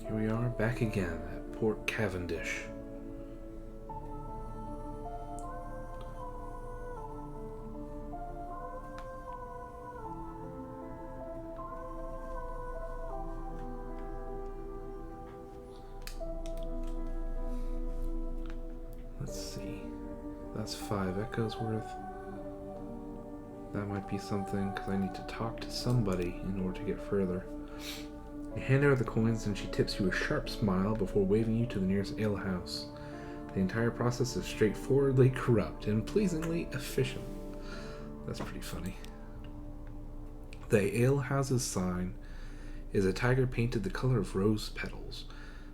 Here we are, back again at Port Cavendish. Let's see. That's 5 echoes worth. That might be something, because I need to talk to somebody in order to get further. You hand her the coins and she tips you a sharp smile before waving you to the nearest alehouse. The entire process is straightforwardly corrupt and pleasingly efficient. That's pretty funny. The alehouse's sign is a tiger painted the color of rose petals.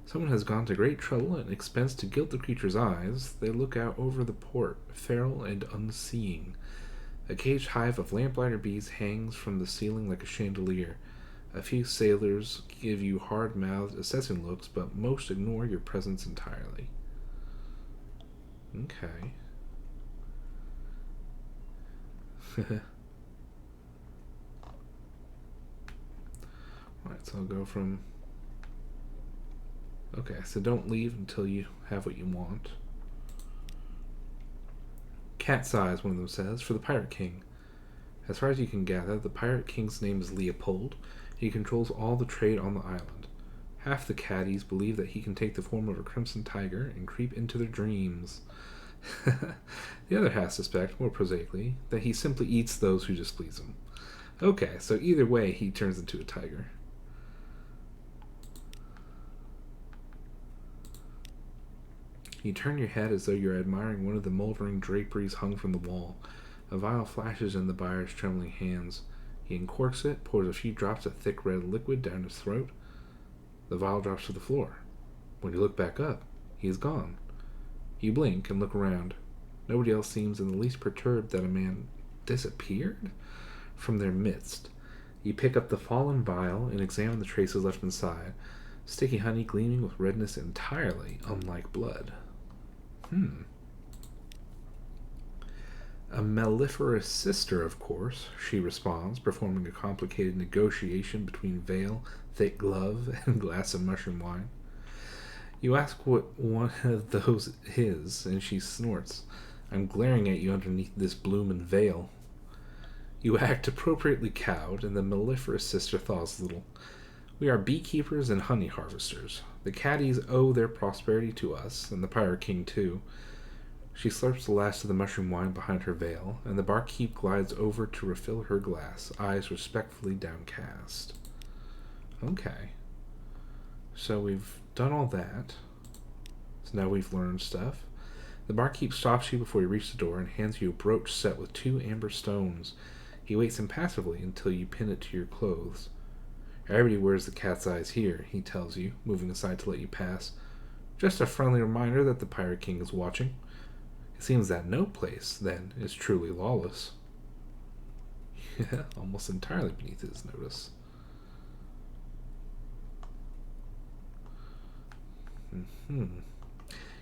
Someone has gone to great trouble and expense to gild the creature's eyes. They look out over the port, feral and unseeing. A caged hive of lamplighter bees hangs from the ceiling like a chandelier. A few sailors give you hard-mouthed, assessing looks, but most ignore your presence entirely. Okay. Alright, so I'll go from... Okay, so don't leave until you have what you want. Cat's eyes, one of them says, for the Pirate King. As far as you can gather, the Pirate King's name is Leopold. He controls all the trade on the island. Half the caddies believe that he can take the form of a crimson tiger and creep into their dreams. The other half suspect, more prosaically, that he simply eats those who displease him. Okay, so either way, he turns into a tiger. You turn your head as though you're admiring one of the moldering draperies hung from the wall. A vial flashes in the buyer's trembling hands. He uncorks it, pours a few drops of thick red liquid down his throat. The vial drops to the floor. When you look back up, he is gone. You blink and look around. Nobody else seems in the least perturbed that a man disappeared from their midst. You pick up the fallen vial and examine the traces left inside. Sticky honey gleaming with redness entirely unlike blood. A mellifluous sister, of course, she responds, performing a complicated negotiation between veil, thick glove, and glass of mushroom wine. You ask what one of those is, and she snorts. I'm glaring at you underneath this bloomin' veil. You act appropriately cowed, and the mellifluous sister thaws a little. We are beekeepers and honey harvesters. The caddies owe their prosperity to us, and the Pirate King too. She slurps the last of the mushroom wine behind her veil, and the barkeep glides over to refill her glass, eyes respectfully downcast. Okay. So we've done all that. So now we've learned stuff. The barkeep stops you before you reach the door and hands you a brooch set with 2 amber stones. He waits impassively until you pin it to your clothes. Everybody wears the cat's eyes here, he tells you, moving aside to let you pass. Just a friendly reminder that the Pirate King is watching. It seems that no place, then, is truly lawless. Yeah, almost entirely beneath his notice.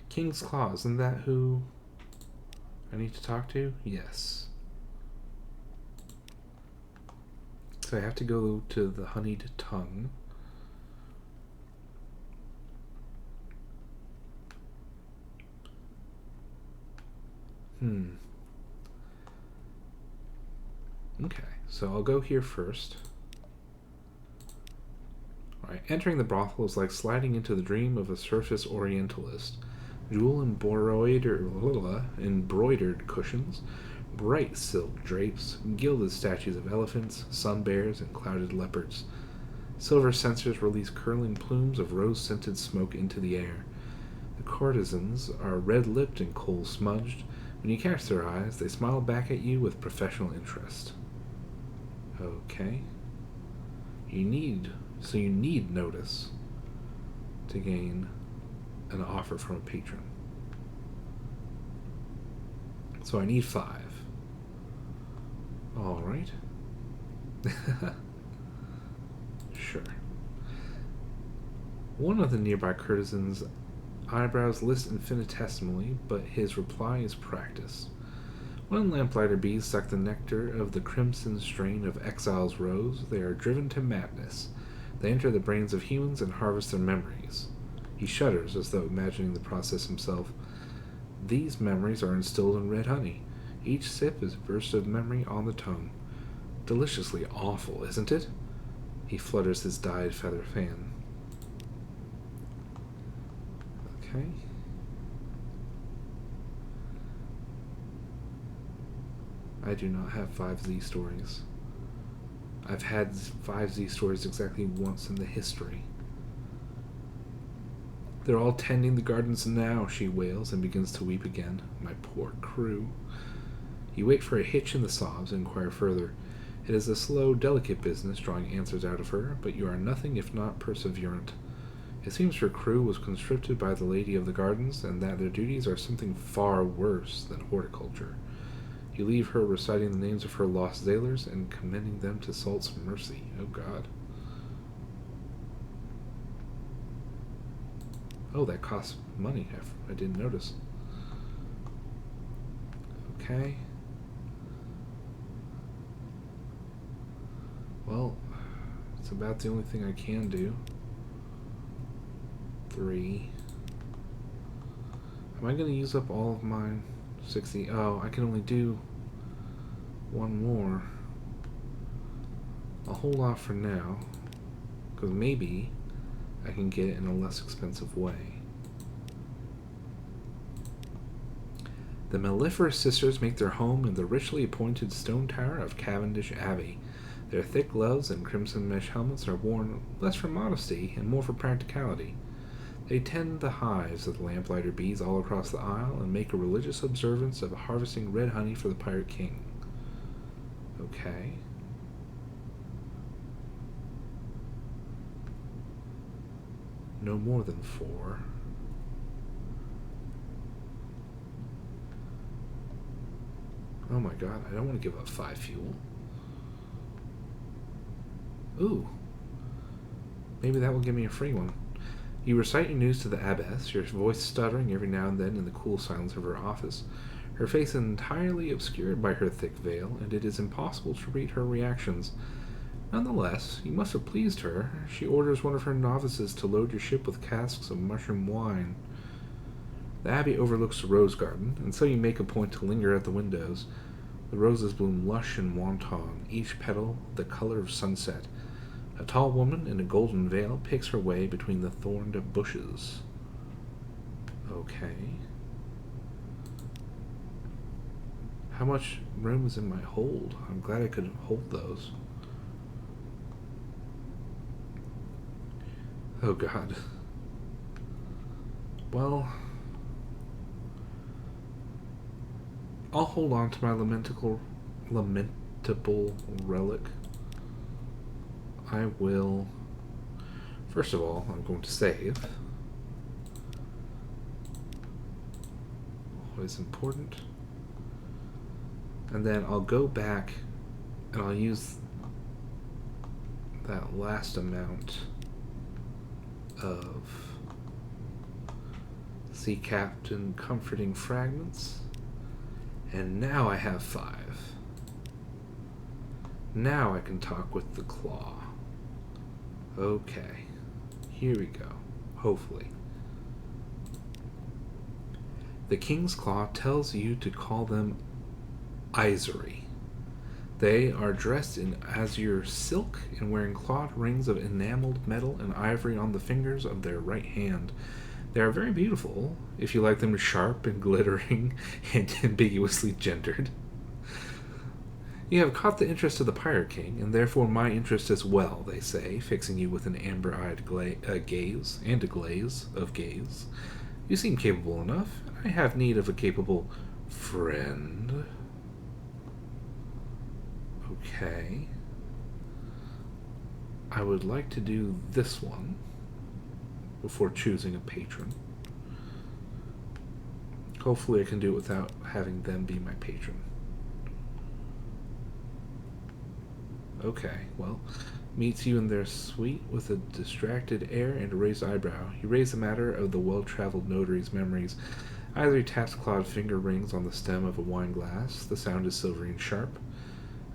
King's Claw, isn't that who I need to talk to? Yes. So I have to go to the honeyed tongue. Okay, so I'll go here first. Alright, entering the brothel is like sliding into the dream of a surface orientalist. Jewel embroidered cushions, bright silk drapes, gilded statues of elephants, sun bears, and clouded leopards. Silver censers release curling plumes of rose-scented smoke into the air. The courtesans are red-lipped and coal-smudged. When you catch their eyes, they smile back at you with professional interest. Okay. You need notice to gain an offer from a patron. So I need 5. Alright. Sure. One of the nearby courtesans' eyebrows list infinitesimally, but his reply is practice. When lamplighter bees suck the nectar of the crimson strain of exile's rose, they are driven to madness. They enter the brains of humans and harvest their memories. He shudders as though imagining the process himself. These memories are instilled in red honey. Each sip is a burst of memory on the tongue. Deliciously awful, isn't it? He flutters his dyed feather fan. Okay. I do not have 5Z stories. I've had 5Z stories exactly once in the history. They're all tending the gardens now, she wails and begins to weep again. My poor crew. You wait for a hitch in the sobs and inquire further. It is a slow, delicate business drawing answers out of her, but you are nothing if not perseverant. It seems her crew was conscripted by the Lady of the Gardens, and that their duties are something far worse than horticulture. You leave her reciting the names of her lost sailors and commending them to Salt's mercy. Oh, God. Oh, that costs money. I didn't notice. Okay. Well, it's about the only thing I can do. 3. Am I going to use up all of mine? 60. Oh, I can only do one more. I'll hold off for now, because maybe I can get it in a less expensive way. The mellifluous sisters make their home in the richly appointed stone tower of Cavendish Abbey. Their thick gloves and crimson mesh helmets are worn less for modesty and more for practicality. They tend the hives of the lamplighter bees all across the isle and make a religious observance of harvesting red honey for the Pirate King. Okay. No more than 4. Oh my god, I don't want to give up 5 fuel. Ooh. Maybe that will give me a free one. You recite your news to the abbess, your voice stuttering every now and then in the cool silence of her office, her face entirely obscured by her thick veil, and it is impossible to read her reactions. Nonetheless, you must have pleased her. She orders one of her novices to load your ship with casks of mushroom wine. The abbey overlooks the rose garden, and so you make a point to linger at the windows. The roses bloom lush and wanton, each petal the color of sunset. A tall woman in a golden veil picks her way between the thorned bushes. Okay. How much room is in my hold? I'm glad I could hold those. Oh god. Well, I'll hold on to my lamentable relic. I will... First of all, I'm going to save. What is important. And then I'll go back and I'll use that last amount of Sea Captain comforting fragments. And now I have 5. Now I can talk with the claw. Okay. Here we go. Hopefully. The King's Claw tells you to call them Isery. They are dressed in azure silk and wearing clawed rings of enameled metal and ivory on the fingers of their right hand. They are very beautiful, if you like them sharp and glittering and ambiguously gendered. You have caught the interest of the Pirate King, and therefore my interest as well, they say, fixing you with an amber-eyed gaze, and a glaze of gaze. You seem capable enough, and I have need of a capable friend. Okay. I would like to do this one before choosing a patron. Hopefully I can do it without having them be my patron. Okay, well, meets you in their suite with a distracted air and a raised eyebrow. You raise the matter of the well-traveled notary's memories. Ivory taps clawed finger rings on the stem of a wine glass. The sound is silvery and sharp.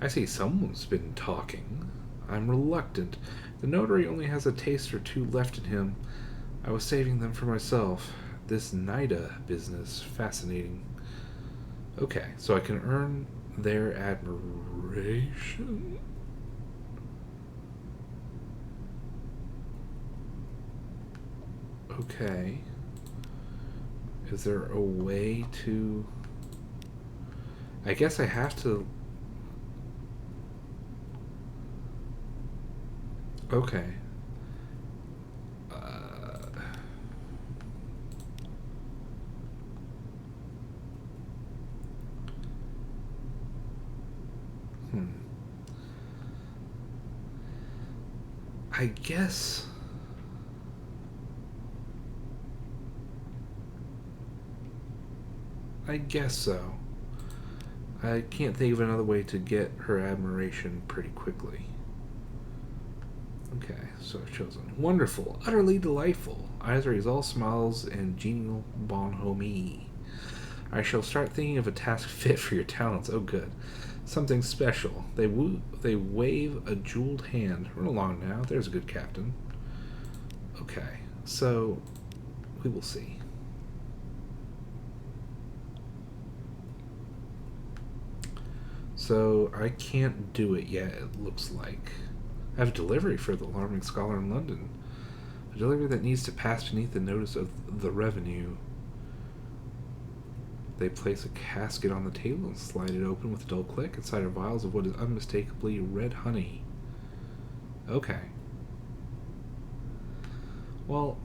I see someone's been talking. I'm reluctant. The notary only has a taste or two left in him. I was saving them for myself. This NIDA business, fascinating. Okay, so I can earn their admiration. Okay. Is there a way to... I guess I have to... Okay. I guess... I guess so. I can't think of another way to get her admiration pretty quickly. Okay, so I've chosen. Wonderful, utterly delightful. Isra is all smiles and genial bonhomie. I shall start thinking of a task fit for your talents. Oh, good. Something special. They wave a jeweled hand. Run along now. There's a good captain. Okay, so we will see. So I can't do it yet, it looks like. I have a delivery for the alarming scholar in London. A delivery that needs to pass beneath the notice of the revenue. They place a casket on the table and slide it open with a dull click. Inside are vials of what is unmistakably red honey. Okay. Well,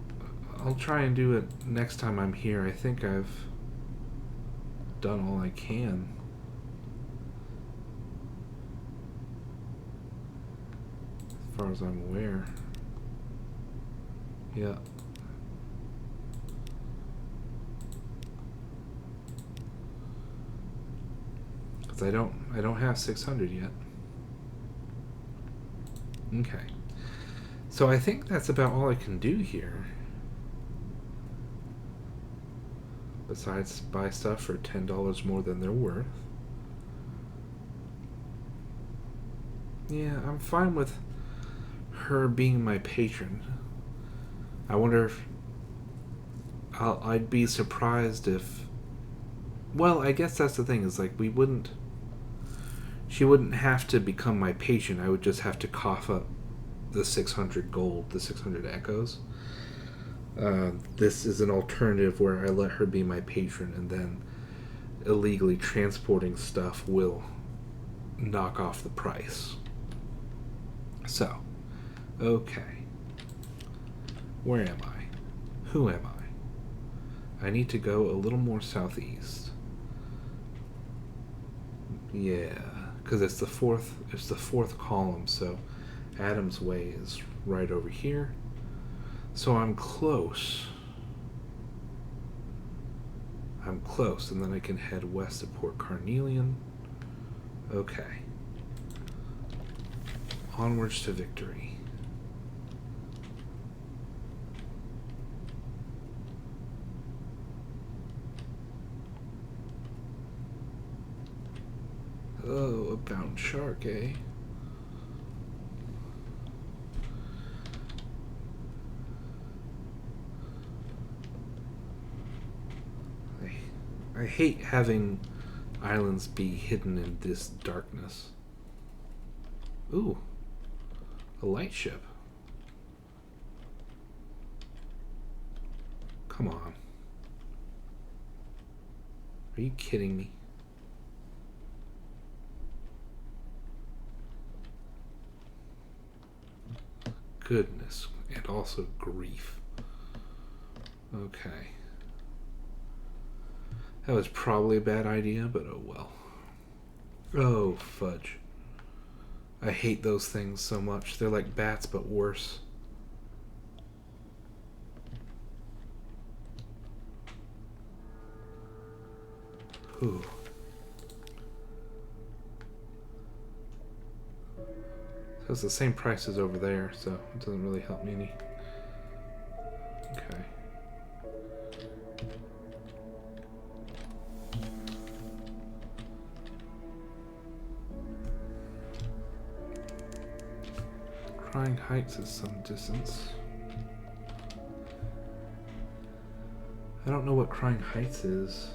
I'll try and do it next time I'm here. I think I've done all I can. As far as I'm aware. Yeah. Because I don't have 600 yet. Okay. So I think that's about all I can do here. Besides buy stuff for $10 more than they're worth. Yeah, I'm fine with her being my patron. I wonder if I'd be surprised if... Well, I guess that's the thing, is like she wouldn't have to become my patron. I would just have to cough up the 600 gold, the 600 echoes. This is an alternative where I let her be my patron, and then illegally transporting stuff will knock off the price. So, okay. Where am I? Who am I? I need to go a little more southeast. Yeah, because it's the fourth column, so Adam's Way is right over here. So I'm close. And then I can head west to Port Carnelian. Okay. Onwards to victory. Oh, a bound shark, eh? I hate having islands be hidden in this darkness. Ooh, a lightship. Come on. Are you kidding me? Goodness, and also grief. Okay. That was probably a bad idea, but oh well. Oh, fudge. I hate those things so much. They're like bats, but worse. Ooh. So it's the same price as over there, so it doesn't really help me any. Okay. Crying Heights is some distance. I don't know what Crying Heights is.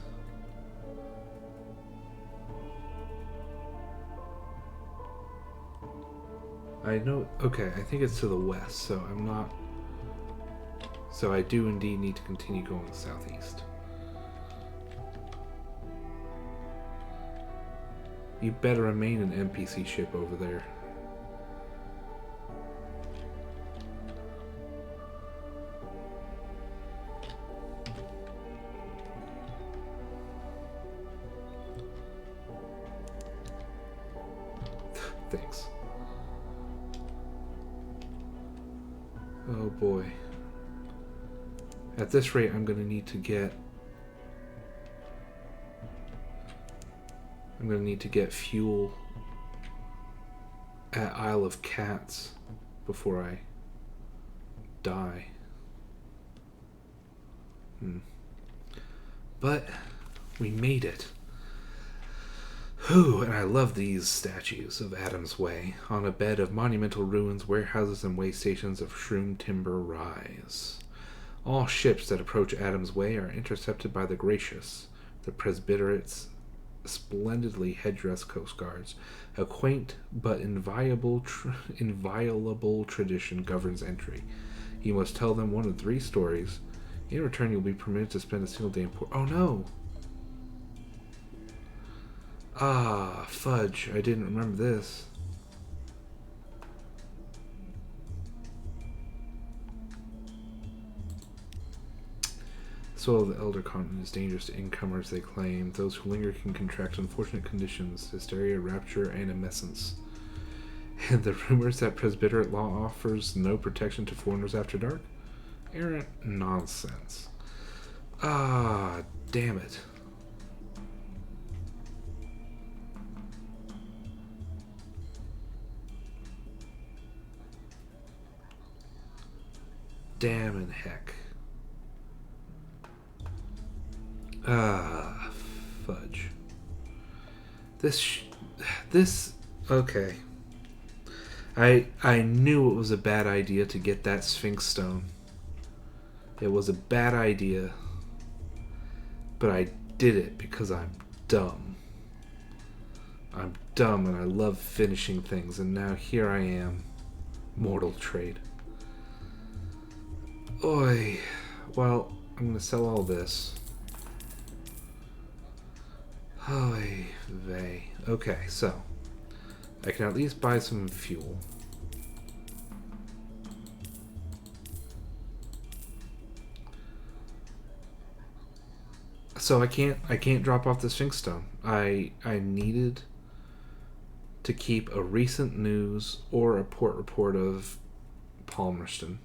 I know... Okay, I think it's to the west, so I'm not... So I do indeed need to continue going southeast. You better remain an NPC ship over there. Thanks. Oh boy. At this rate, I'm going to need to get... I'm going to need to get fuel at Isle of Cats before I die. But we made it. Whew, and I love these statues of Adam's Way. On a bed of monumental ruins, warehouses and way stations of shroom timber rise. All ships that approach Adam's Way are intercepted by the gracious, the presbyterate's splendidly headdressed coast guards. A quaint but inviolable tradition governs entry. You must tell them one of 3 stories. In return, you'll be permitted to spend a single day in port. Oh no! Ah, fudge. I didn't remember this. Soil of the Elder Continent is dangerous to incomers, they claim. Those who linger can contract unfortunate conditions, hysteria, rapture, and emeescence. And the rumors that presbyterate law offers no protection to foreigners after dark? Errant nonsense. Ah, damn it. Damn and heck. Ah, fudge. This, okay. I knew it was a bad idea to get that Sphinx Stone. It was a bad idea. But I did it because I'm dumb. I'm dumb and I love finishing things, and now here I am. Mortal trade. Oi. Well, I'm gonna sell all this. Oy vey. Okay, so I can at least buy some fuel. So I can't drop off the Sphinx Stone. I needed to keep a recent news or a port report of Palmerston.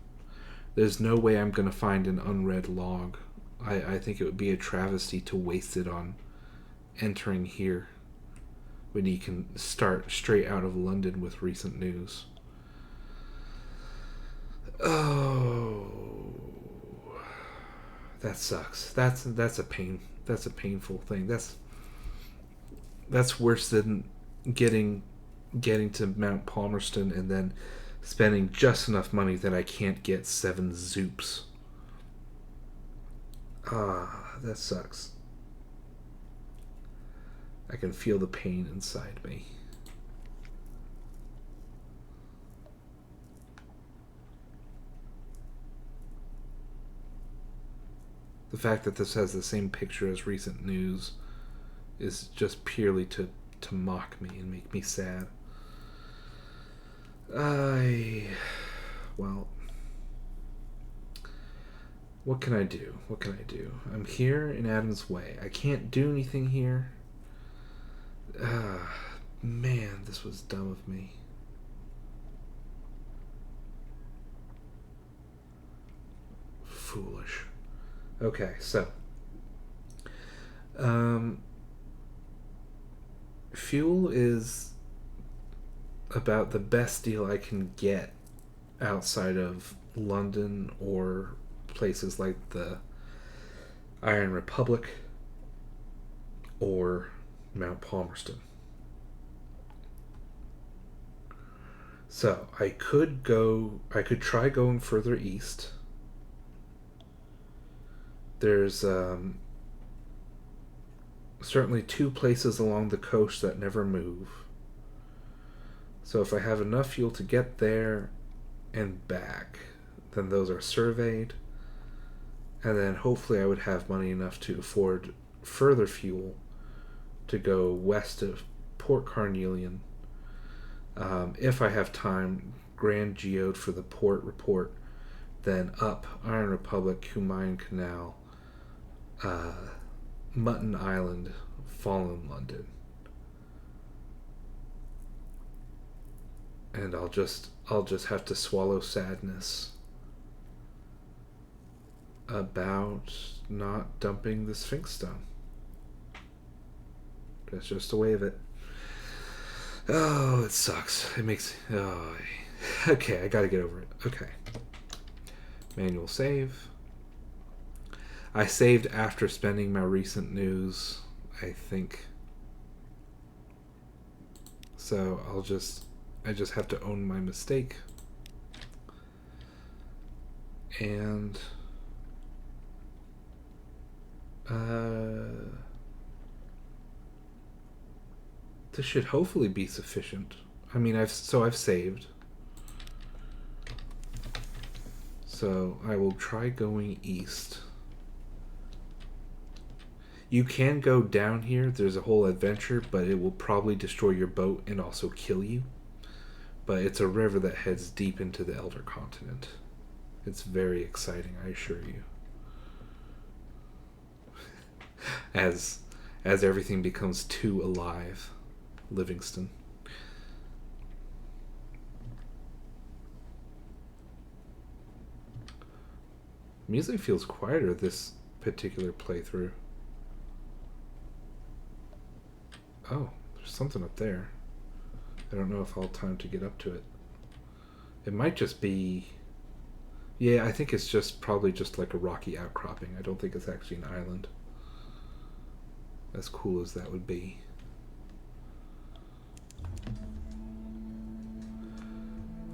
There's no way I'm gonna find an unread log. I think it would be a travesty to waste it on entering here when you can start straight out of London with recent news. Oh, that sucks. That's a painful thing. That's worse than getting to Mount Palmerston and then spending just enough money that I can't get 7 zoops. Ah, that sucks. I can feel the pain inside me. The fact that this has the same picture as recent news is just purely to mock me and make me sad. Well, what can I do? What can I do? I'm here in Adam's Way. I can't do anything here. Man, this was dumb of me. Foolish. Okay, so fuel is about the best deal I can get outside of London or places like the Iron Republic or Mount Palmerston. So I could try going further east. There's certainly two places along the coast that never move. So if I have enough fuel to get there and back, then those are surveyed. And then hopefully I would have money enough to afford further fuel to go west of Port Carnelian. If I have time, Grand Geode for the port report, then up Iron Republic, Humayan Canal, Mutton Island, Fallen London. And I'll just have to swallow sadness about not dumping the Sphinx Stone. That's just the way of it. Oh, it sucks. It makes... Oh, okay, I gotta get over it. Okay. Manual save. I saved after spending my recent news, I think. So I just have to own my mistake. And... this should hopefully be sufficient. I mean, I've saved. So I will try going east. You can go down here. There's a whole adventure, but it will probably destroy your boat and also kill you. But it's a river that heads deep into the Elder Continent. It's very exciting, I assure you. As everything becomes too alive. Livingston. Music feels quieter this particular playthrough. Oh, there's something up there. I don't know if I'll have time to get up to it. It might just be... Yeah, I think it's probably just like a rocky outcropping. I don't think it's actually an island. As cool as that would be.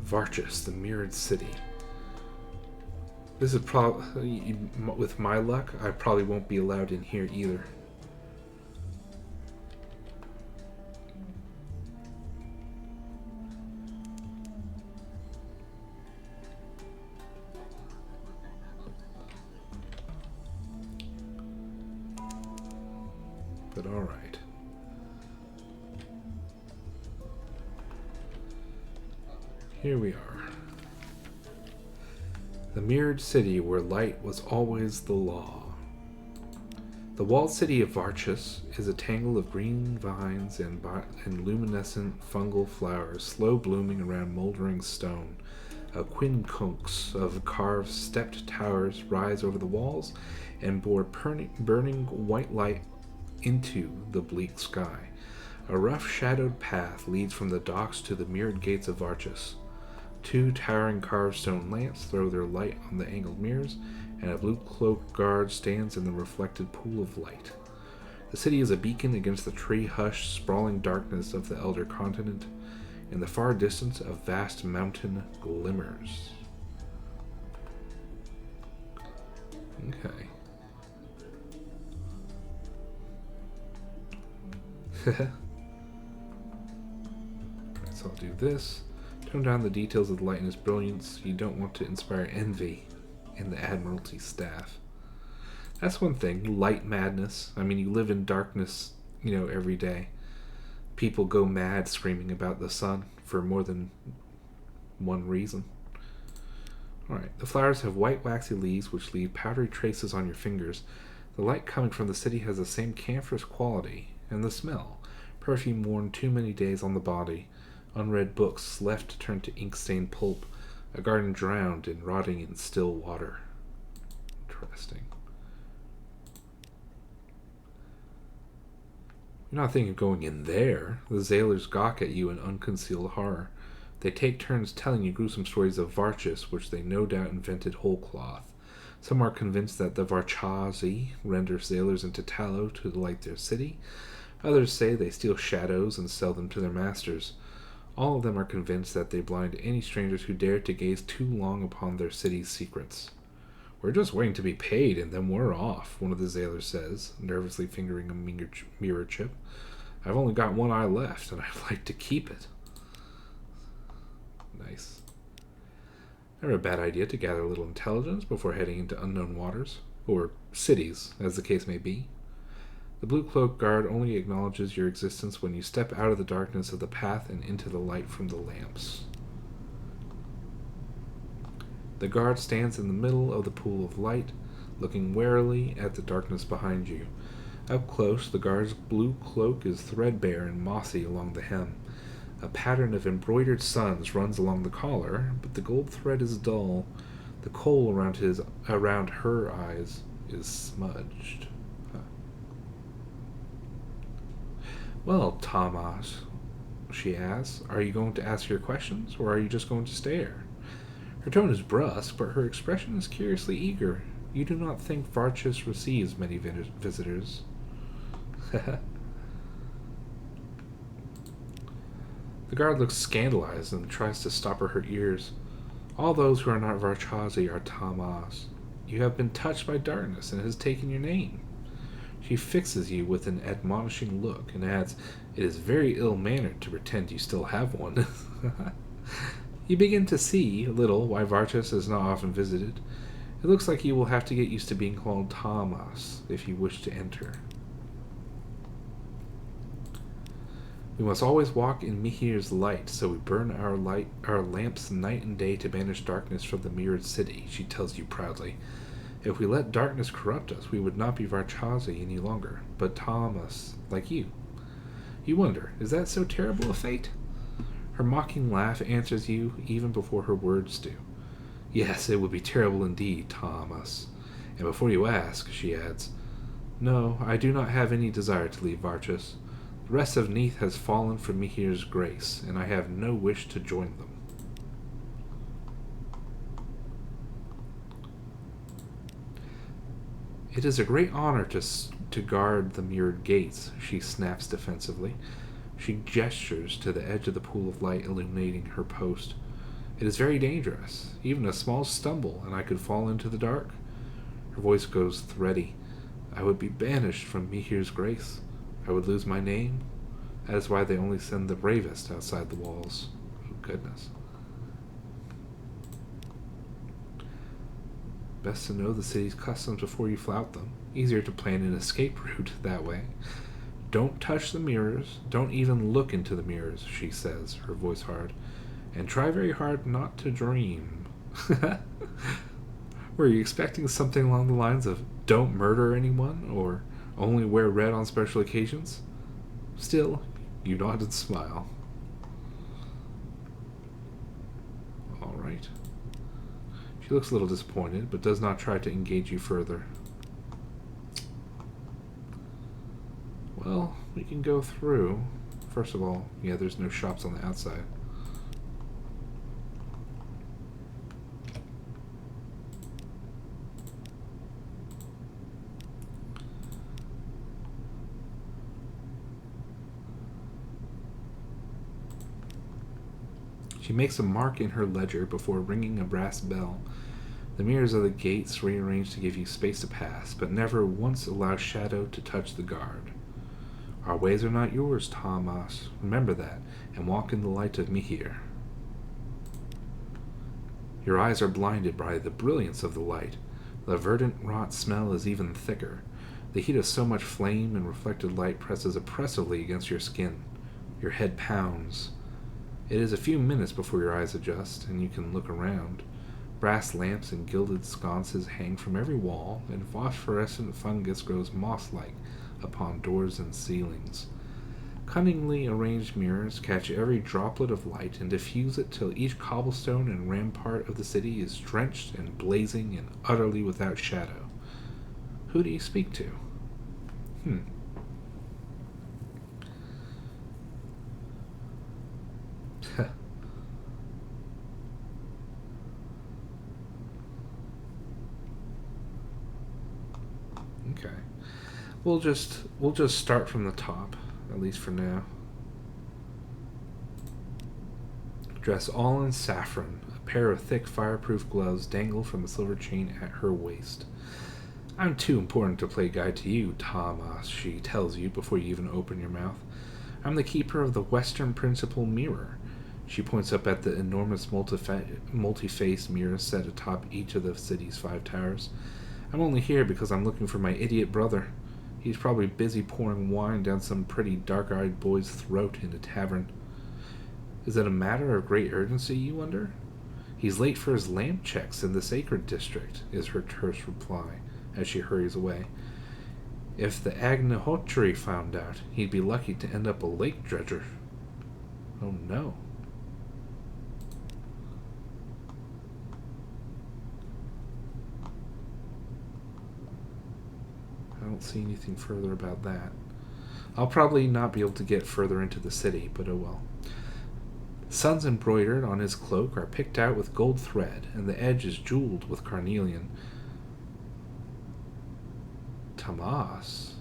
Varchus, the Mirrored City. This is probably... With my luck, I probably won't be allowed in here either. But alright. Here we are. The Mirrored City where light was always the law. The walled city of Varchus is a tangle of green vines and luminescent fungal flowers slow blooming around moldering stone. A quincunx of carved stepped towers rise over the walls and bore burning white light into the bleak sky. A rough shadowed path leads from the docks to the mirrored gates of Varchus. Two towering carved stone lamps throw their light on the angled mirrors, and a blue-cloaked guard stands in the reflected pool of light. The city is a beacon against the tree-hushed, sprawling darkness of the Elder Continent. In the far distance, a vast mountain glimmers. Okay. So I'll do this. Tone down the details of the light and its brilliance. You don't want to inspire envy in the Admiralty staff. That's one thing. Light madness. I mean, you live in darkness, every day. People go mad screaming about the sun for more than one reason. Alright, the flowers have white waxy leaves which leave powdery traces on your fingers. The light coming from the city has the same camphorous quality, and the smell. Perfume worn too many days on the body. Unread books left to turn to ink-stained pulp. A garden drowned in rotting in still water. Interesting. You're not thinking of going in there. The Zailers gawk at you in unconcealed horror. They take turns telling you gruesome stories of Varchus, which they no doubt invented whole cloth. Some are convinced that the Varchazi render sailors into tallow to light their city. Others say they steal shadows and sell them to their masters. All of them are convinced that they blind any strangers who dare to gaze too long upon their city's secrets. We're just waiting to be paid, and then we're off, one of the sailors says, nervously fingering a mirror chip. I've only got one eye left, and I'd like to keep it. Nice. Never a bad idea to gather a little intelligence before heading into unknown waters, or cities, as the case may be. The blue cloak guard only acknowledges your existence when you step out of the darkness of the path and into the light from the lamps. The guard stands in the middle of the pool of light, looking warily at the darkness behind you. Up close, the guard's blue cloak is threadbare and mossy along the hem. A pattern of embroidered suns runs along the collar, but the gold thread is dull. The kohl around her eyes is smudged. Well, Thomas, she asks, are you going to ask your questions, or are you just going to stare? Her tone is brusque, but her expression is curiously eager. You do not think Varchus receives many visitors. The guard looks scandalized and tries to stop her ears. All those who are not Varchazi are Tamas. You have been touched by darkness, and it has taken your name. She fixes you with an admonishing look, and adds, it is very ill-mannered to pretend you still have one. You begin to see, a little, why Varchus is not often visited. It looks like you will have to get used to being called Thomas if you wish to enter. We must always walk in Mihir's light, so we burn our lamps night and day to banish darkness from the mirrored city, she tells you proudly. If we let darkness corrupt us, we would not be Varchazi any longer, but Thomas, like you. You wonder, is that so terrible a fate? Her mocking laugh answers you even before her words do. Yes, it would be terrible indeed, Thomas. And before you ask, she adds, no, I do not have any desire to leave Varchus. The rest of Neath has fallen from Mihir's grace, and I have no wish to join them. It is a great honor to guard the mirrored gates, she snaps defensively. She gestures to the edge of the pool of light illuminating her post. It is very dangerous. Even a small stumble, and I could fall into the dark. Her voice goes thready. I would be banished from Mihir's grace. I would lose my name. That is why they only send the bravest outside the walls. Oh, goodness. Best to know the city's customs before you flout them. Easier to plan an escape route that way. Don't touch the mirrors. Don't even look into the mirrors, she says, her voice hard. And try very hard not to dream. Were you expecting something along the lines of don't murder anyone or only wear red on special occasions? Still, you nod and smile. All right. She looks a little disappointed, but does not try to engage you further. Well, we can go through. First of all, yeah, there's no shops on the outside. She makes a mark in her ledger before ringing a brass bell. The mirrors of the gates rearrange to give you space to pass, but never once allow shadow to touch the guard. Our ways are not yours, Thomas. Remember that, and walk in the light of Mihir. Your eyes are blinded by the brilliance of the light. The verdant rot smell is even thicker. The heat of so much flame and reflected light presses oppressively against your skin. Your head pounds. It is a few minutes before your eyes adjust, and you can look around. Brass lamps and gilded sconces hang from every wall, and phosphorescent fungus grows moss-like upon doors and ceilings. Cunningly arranged mirrors catch every droplet of light and diffuse it till each cobblestone and rampart of the city is drenched and blazing and utterly without shadow. Who do you speak to? Okay. We'll just start from the top, at least for now. dressed all in saffron. A pair of thick fireproof gloves dangle from a silver chain at her waist. I'm too important to play guide to you, Thomas, she tells you before you even open your mouth. I'm the keeper of the Western Principal Mirror. She points up at the enormous multi-faced mirror set atop each of the city's 5 towers. I'm only here because I'm looking for my idiot brother. He's probably busy pouring wine down some pretty dark-eyed boy's throat in a tavern. Is it a matter of great urgency, you wonder? He's late for his lamp checks in the Sacred District, is her terse reply as she hurries away. If the Agnihotri found out, he'd be lucky to end up a lake dredger. Oh no. I don't see anything further about that. I'll probably not be able to get further into the city, but oh well. Suns embroidered on his cloak are picked out with gold thread, and the edge is jeweled with carnelian. Tomas?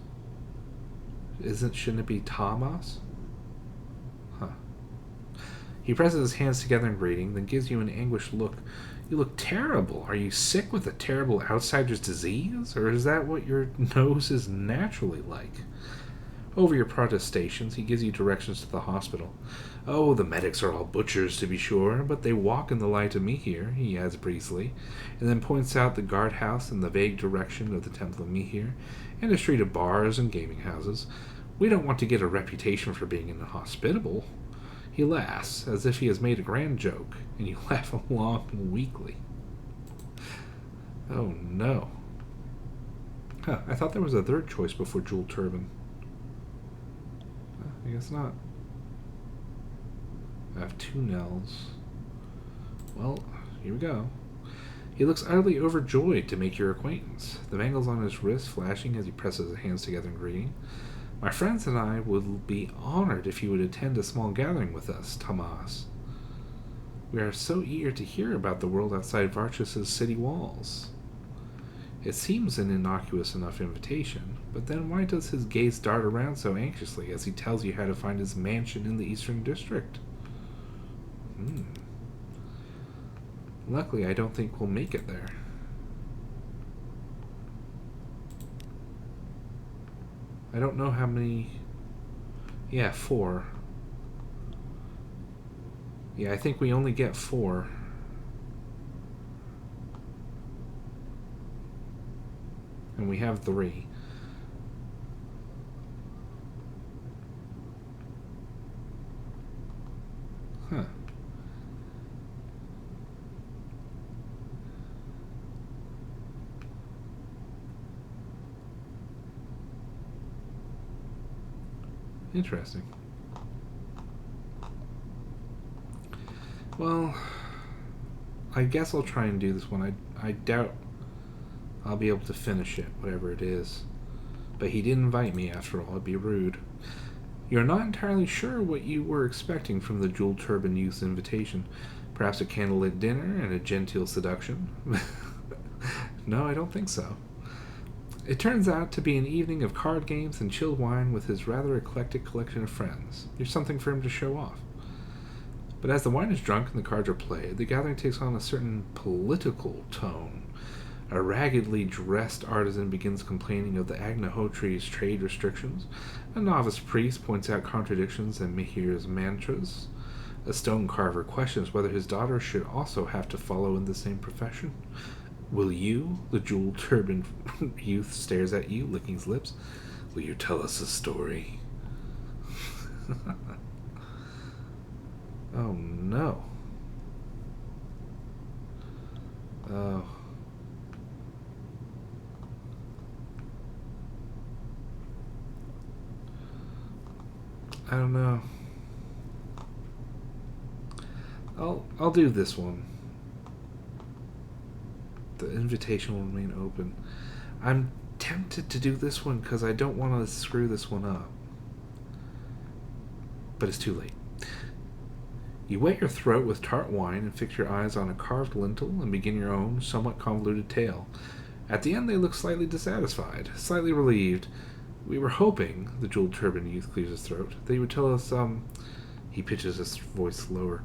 Shouldn't it be Thomas? Huh. He presses his hands together in greeting, then gives you an anguished look. You look terrible. Are you sick with a terrible outsider's disease? Or is that what your nose is naturally like? Over your protestations, he gives you directions to the hospital. Oh, the medics are all butchers, to be sure, but they walk in the light of me here, he adds breezily, and then points out the guardhouse in the vague direction of the Temple of Mihir, and a street of bars and gaming houses. We don't want to get a reputation for being inhospitable. He laughs, as if he has made a grand joke, and you laugh along weakly. Oh, no. Huh, I thought there was a third choice before Jewel Turban. I guess not. I have 2 Nels. Well, here we go. He looks utterly overjoyed to make your acquaintance, the bangles on his wrist flashing as he presses his hands together in greeting. My friends and I would be honored if you would attend a small gathering with us, Tomas. We are so eager to hear about the world outside Varchus' city walls. It seems an innocuous enough invitation, but then why does his gaze dart around so anxiously as he tells you how to find his mansion in the Eastern District? Luckily, I don't think we'll make it there. I don't know how many... Yeah, 4. Yeah, I think we only get 4. And we have 3. Huh. Interesting. Well, I guess I'll try and do this one. I doubt I'll be able to finish it, whatever it is. But he did invite me, after all. It'd be rude. You're not entirely sure what you were expecting from the Jewel Turban Youth's invitation. Perhaps a candlelit dinner and a genteel seduction? No, I don't think so. It turns out to be an evening of card games and chilled wine with his rather eclectic collection of friends. There's something for him to show off. But as the wine is drunk and the cards are played, the gathering takes on a certain political tone. A raggedly dressed artisan begins complaining of the Agnihotri's trade restrictions. A novice priest points out contradictions in Mihir's mantras. A stone carver questions whether his daughter should also have to follow in the same profession. Will you? The jewel-turbaned youth stares at you, licking his lips. Will you tell us a story? Oh, no. Oh. I don't know. I'll do this one. The invitation will remain open. I'm tempted to do this one because I don't want to screw this one up. But it's too late. You wet your throat with tart wine and fix your eyes on a carved lintel and begin your own, somewhat convoluted tale. At the end they look slightly dissatisfied, slightly relieved. We were hoping, the jeweled turban youth clears his throat, that he would tell us, he pitches his voice lower.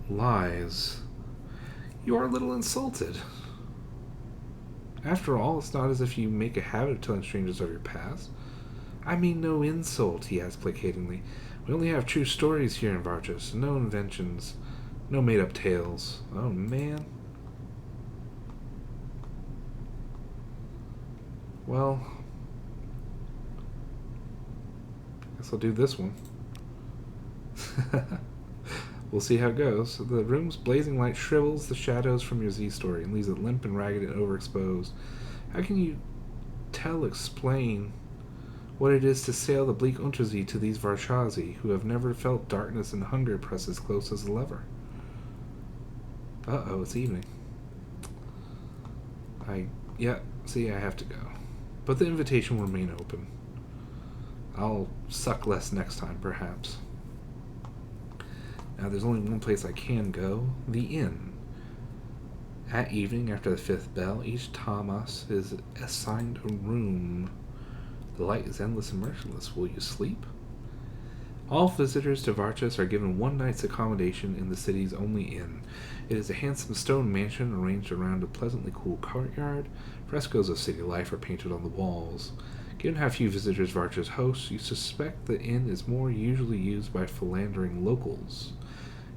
Lies. You are a little insulted. After all, it's not as if you make a habit of telling strangers of your past. I mean no insult, he asked placatingly. We only have true stories here in Vargas. No inventions. No made-up tales. Oh, man. Well, guess I'll do this one. We'll see how it goes. The room's blazing light shrivels the shadows from your Z-story and leaves it limp and ragged and overexposed. How can you explain what it is to sail the bleak Untersee to these Varshazi, who have never felt darkness and hunger press as close as a lever? Uh-oh, it's evening. I have to go. But the invitation will remain open. I'll suck less next time, perhaps. Now, there's only one place I can go, the inn. At evening, after the fifth bell, each Thomas is assigned a room. The light is endless and merciless. Will you sleep? All visitors to Vargas are given one night's accommodation in the city's only inn. It is a handsome stone mansion arranged around a pleasantly cool courtyard. Frescoes of city life are painted on the walls. Given how few visitors Vargas hosts, you suspect the inn is more usually used by philandering locals.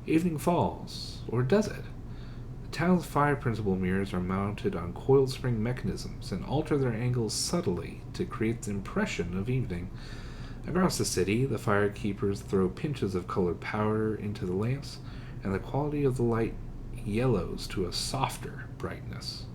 Evening falls, or does it? The town's 5 principal mirrors are mounted on coiled spring mechanisms and alter their angles subtly to create the impression of evening. Across the city, the firekeepers throw pinches of colored powder into the lamps, and the quality of the light yellows to a softer brightness.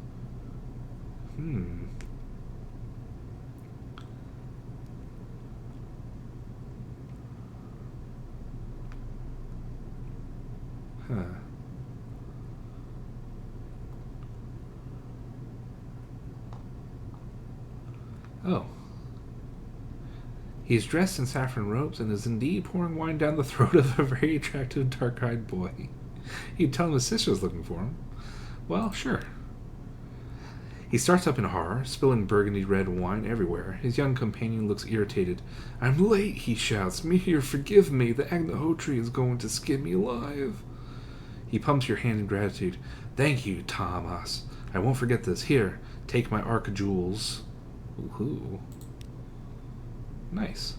Oh. He is dressed in saffron robes and is indeed pouring wine down the throat of a very attractive dark-eyed boy. He'd tell him his sister was looking for him. Well, sure. He starts up in horror, spilling burgundy red wine everywhere. His young companion looks irritated. I'm late, he shouts. Mihir, forgive me. The Agnihotri is going to skin me alive. He pumps your hand in gratitude. Thank you, Thomas. I won't forget this. Here, take my arc jewels. Ooh. Nice.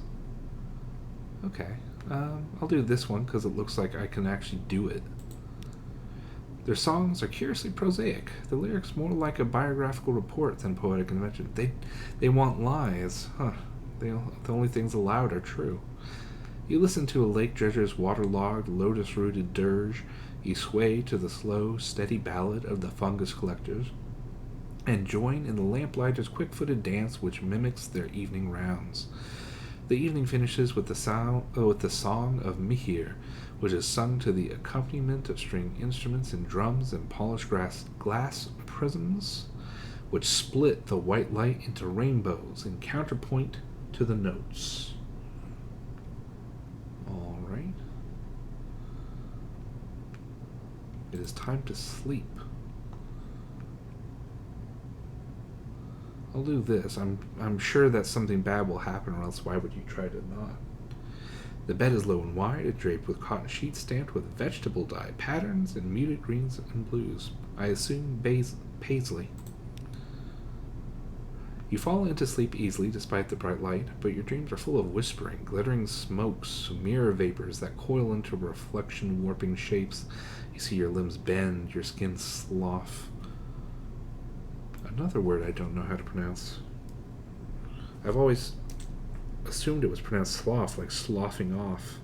Okay. I'll do this one because it looks like I can actually do it. Their songs are curiously prosaic. The lyrics more like a biographical report than poetic invention. They want lies. The only things allowed are true. You listen to a lake dredger's waterlogged, lotus-rooted dirge. You sway to the slow, steady ballad of the fungus collectors, and join in the lamplighters' quick-footed dance which mimics their evening rounds. The evening finishes with the song of Mihir, which is sung to the accompaniment of string instruments and drums and polished glass prisms, which split the white light into rainbows in counterpoint to the notes. All right. It is time to sleep. I'll do this. I'm sure that something bad will happen, or else why would you try to not? The bed is low and wide, it draped with cotton sheets stamped with vegetable dye patterns and muted greens and blues. I assume paisley. You fall into sleep easily despite the bright light, but your dreams are full of whispering, glittering smokes, mirror vapors that coil into reflection-warping shapes. You see your limbs bend, your skin slough. Another word I don't know how to pronounce. I've always assumed it was pronounced slough, like sloughing off.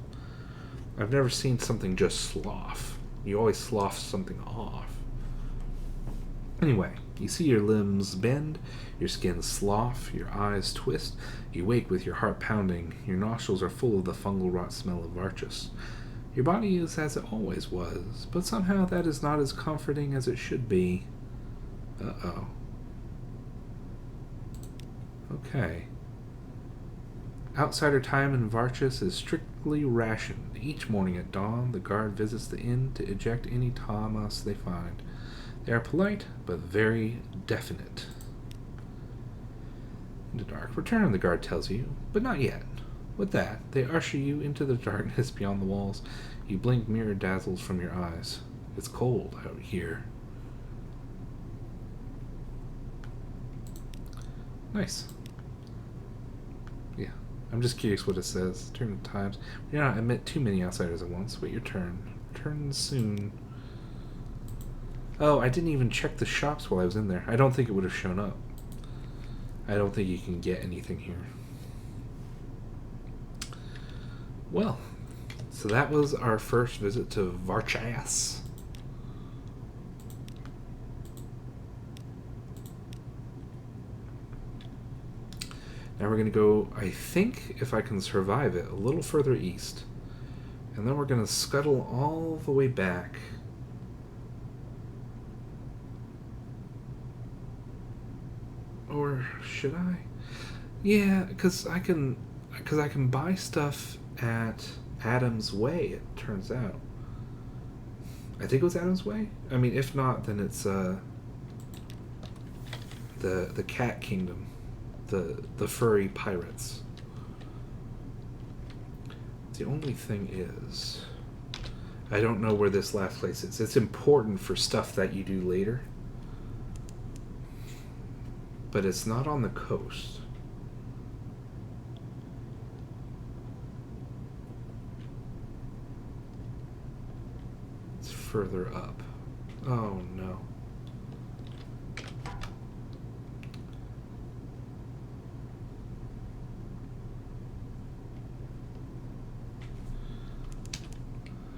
I've never seen something just slough. You always slough something off. Anyway, you see your limbs bend, your skin slough, your eyes twist. You wake with your heart pounding. Your nostrils are full of the fungal rot smell of Vargas. Your body is as it always was, but somehow that is not as comforting as it should be. Uh-oh. Okay. Outsider time in Vargas is strictly rationed. Each morning at dawn, the guard visits the inn to eject any Thomas they find. They are polite, but very definite. In the dark. Return, the guard tells you, but not yet. With that, they usher you into the darkness beyond the walls. You blink, mirror dazzles from your eyes. It's cold out here. Nice. Yeah, I'm just curious what it says. Turn of times. You not admit too many outsiders at once. Wait your turn. Turn soon. Oh, I didn't even check the shops while I was in there. I don't think it would have shown up. I don't think you can get anything here. Well, so that was our first visit to Varchas. Now we're going to go, I think, if I can survive it, a little further east. And then we're going to scuttle all the way back. Or should I? Yeah, because I can buy stuff at Adam's Way, it turns out. I think it was Adam's Way? I mean, if not, then it's the Cat Kingdom. The furry pirates. The only thing is, I don't know where this last place is. It's important for stuff that you do later, but it's not on the coast. It's further up. Oh no.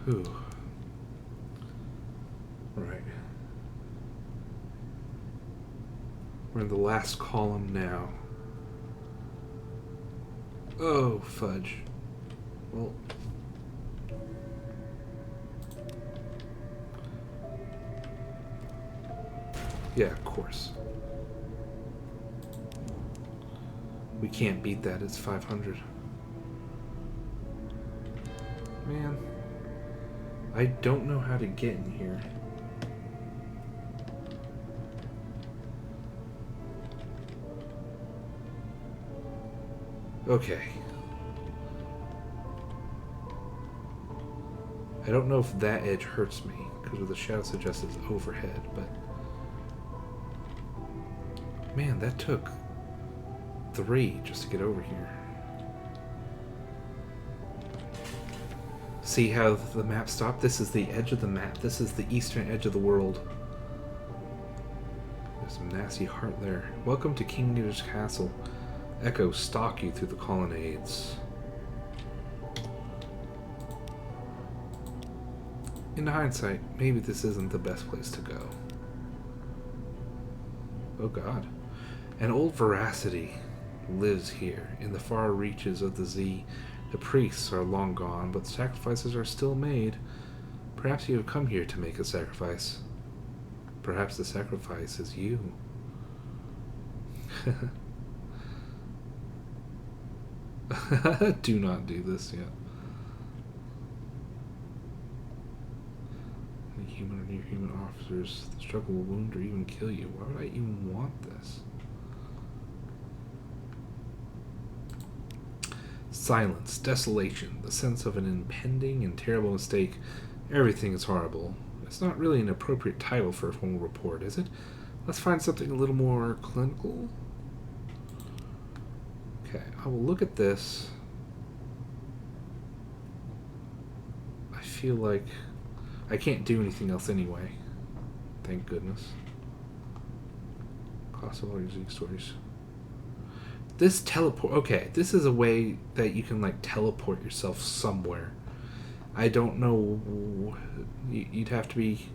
Ooh. Right. We're in the last column now. Oh, fudge. Well. Yeah, of course. We can't beat that, it's 500. Man. I don't know how to get in here. Okay. I don't know if that edge hurts me, because the shadow suggests it's overhead, but... Man, that took 3 just to get over here. See how the map stopped? This is the edge of the map. This is the eastern edge of the world. There's some nasty heart there. Welcome to King Leader's Castle. Echoes stalk you through the colonnades. In hindsight, maybe this isn't the best place to go. Oh god. An old veracity lives here, in the far reaches of the Z. The priests are long gone, but sacrifices are still made. Perhaps you have come here to make a sacrifice. Perhaps the sacrifice is you. Do not do this yet. The human or near-human officers, the struggle will wound or even kill you. Why would I even want this? Silence, desolation, the sense of an impending and terrible mistake. Everything is horrible. It's not really an appropriate title for a formal report, is it? Let's find something a little more clinical. Okay, I will look at this. I feel like I can't do anything else anyway. Thank goodness. Cost of all your Zeke stories. This teleport... Okay, this is a way that you can, like, teleport yourself somewhere. I don't know... You'd have to be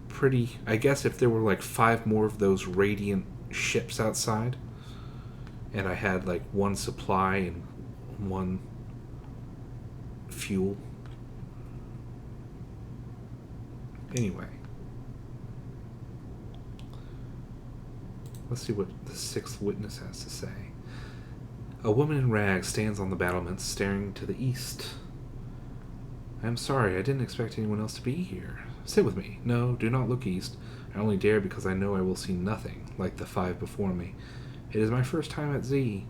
pretty... I guess if there were, like, 5 more of those radiant ships outside, and I had, like, 1 supply and 1 fuel. Anyway. Let's see what the 6th witness has to say. A woman in rags stands on the battlements, staring to the east. I am sorry, I didn't expect anyone else to be here. Sit with me. No, do not look east. I only dare because I know I will see nothing, like the 5 before me. It is my first time at Z.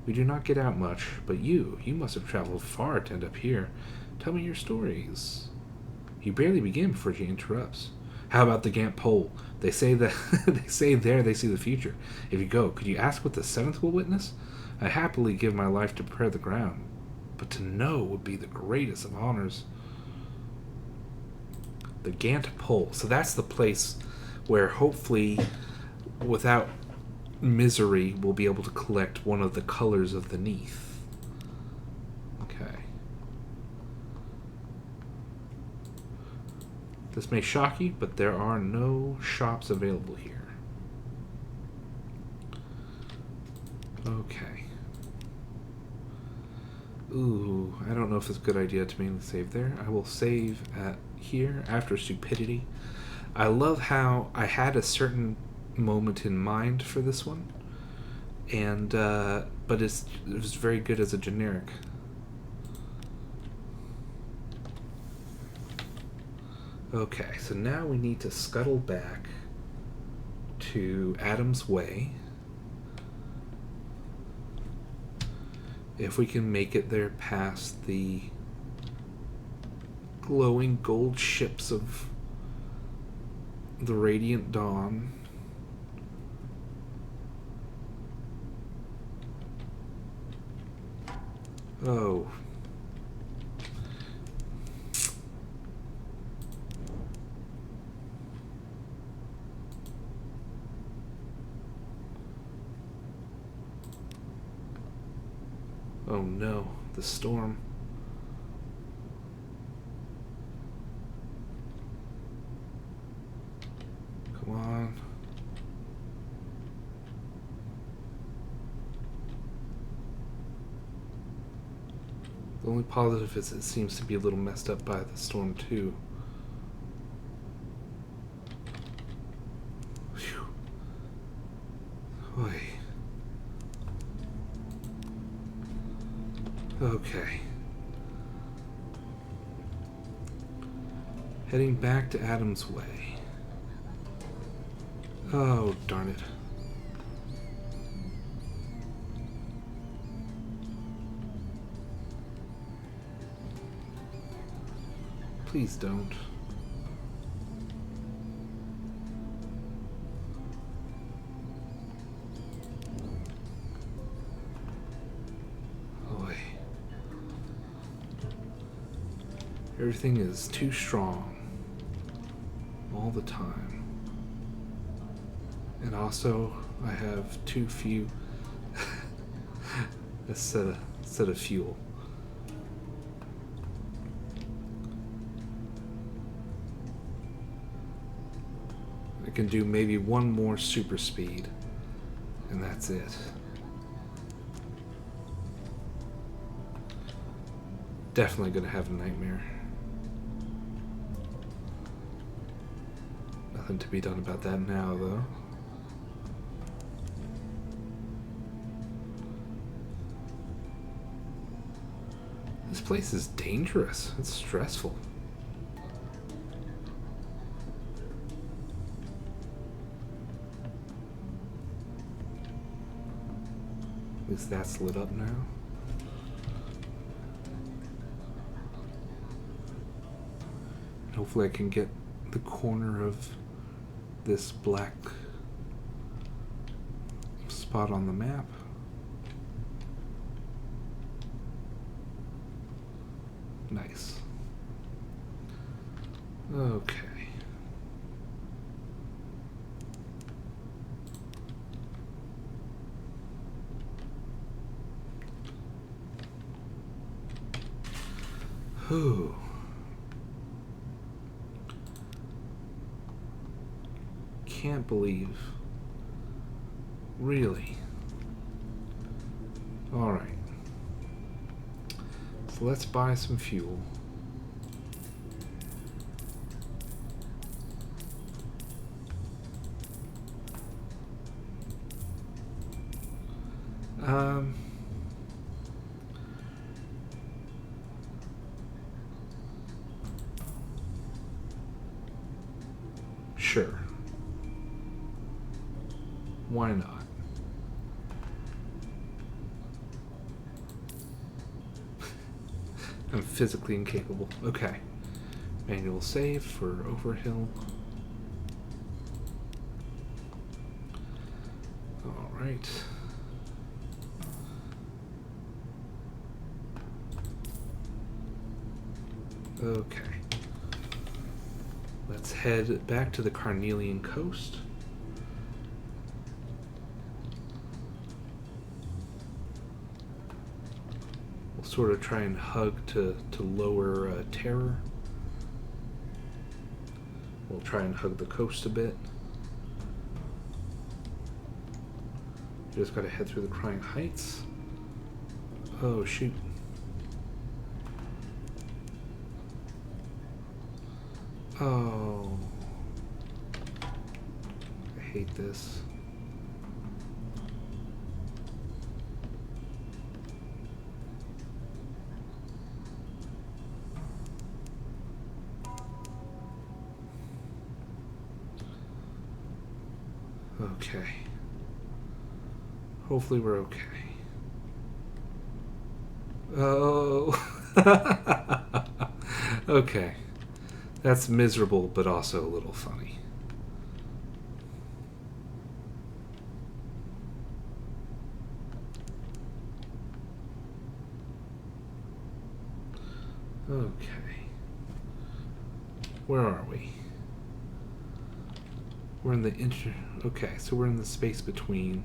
We do not get out much, but you must have traveled far to end up here. Tell me your stories. You barely begin before she interrupts. How about the Gant pole? They say that they say there they see the future. If you go, could you ask what the seventh will witness? I happily give my life to prepare the ground, but to know would be the greatest of honors. The Gant pole. So that's the place where hopefully, without misery, we'll be able to collect one of the colors of the Neath. Okay. This may shock you, but there are no shops available here. Okay. Ooh, I don't know if it's a good idea to mainly save there. I will save at here after stupidity. I love how I had a certain moment in mind for this one, and but it was very good as a generic. Okay, so now we need to scuttle back to Adam's Way. If we can make it there past the glowing gold ships of the Radiant Dawn. Oh. Oh no, the storm. Come on. The only positive is it seems to be a little messed up by the storm too. Phew. Oy. Okay. Heading back to Adam's Way. Oh, darn it. Please don't. Everything is too strong all the time. And also, I have too few a set of fuel. I can do maybe one more super speed, and that's it. Definitely gonna have a nightmare. Nothing to be done about that now, though. This place is dangerous. It's stressful. At least that's lit up now. And hopefully I can get the corner of this black spot on the map. Nice. Okay. Whew. Can't believe. Really? Alright. So let's buy some fuel. Sure. Why not? I'm physically incapable. Okay. Manual save for Overhill. Alright. Okay. Let's head back to the Carnelian Coast. We'll sort of try and hug to lower terror. We'll try and hug the coast a bit. Just gotta head through the Crying Heights. Oh, shoot. Oh. I hate this. Okay. Hopefully we're okay. Oh. Okay. That's miserable, but also a little funny. Okay. Where are we? We're in the Okay, so we're in the space between.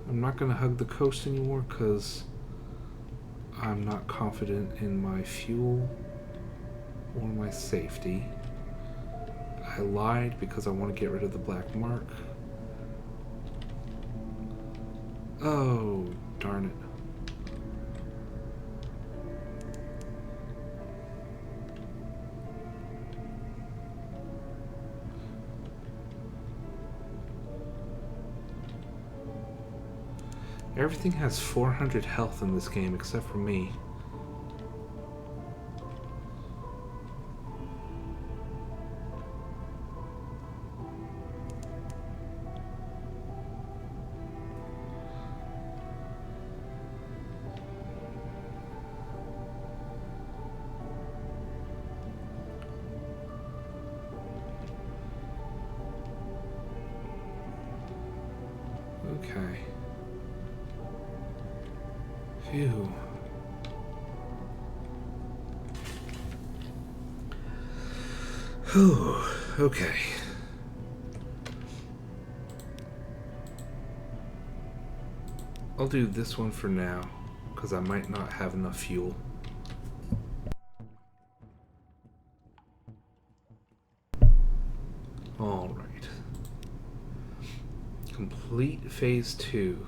I'm not going to hug the coast anymore because I'm not confident in my fuel or my safety. I lied because I want to get rid of the black mark. Oh, darn it. Everything has 400 health in this game except for me. Okay. Phew. Whew. Okay. I'll do this one for now, because I might not have enough fuel. Alright. Complete phase 2.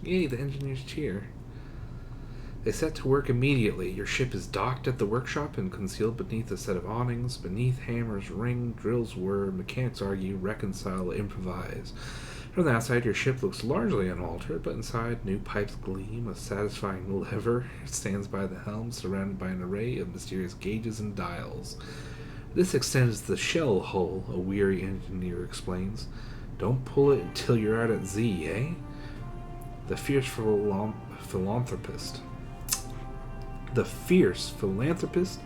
Yay, the engineers cheer. They set to work immediately. Your ship is docked at the workshop and concealed beneath a set of awnings. Beneath, hammers ring, drills whir, mechanics argue, reconcile, improvise. From the outside, your ship looks largely unaltered, but inside, new pipes gleam. A satisfying lever stands by the helm, surrounded by an array of mysterious gauges and dials. This extends the shell hull, a weary engineer explains. Don't pull it until you're out at Z, eh? The fierce philanthropist. The fierce philanthropist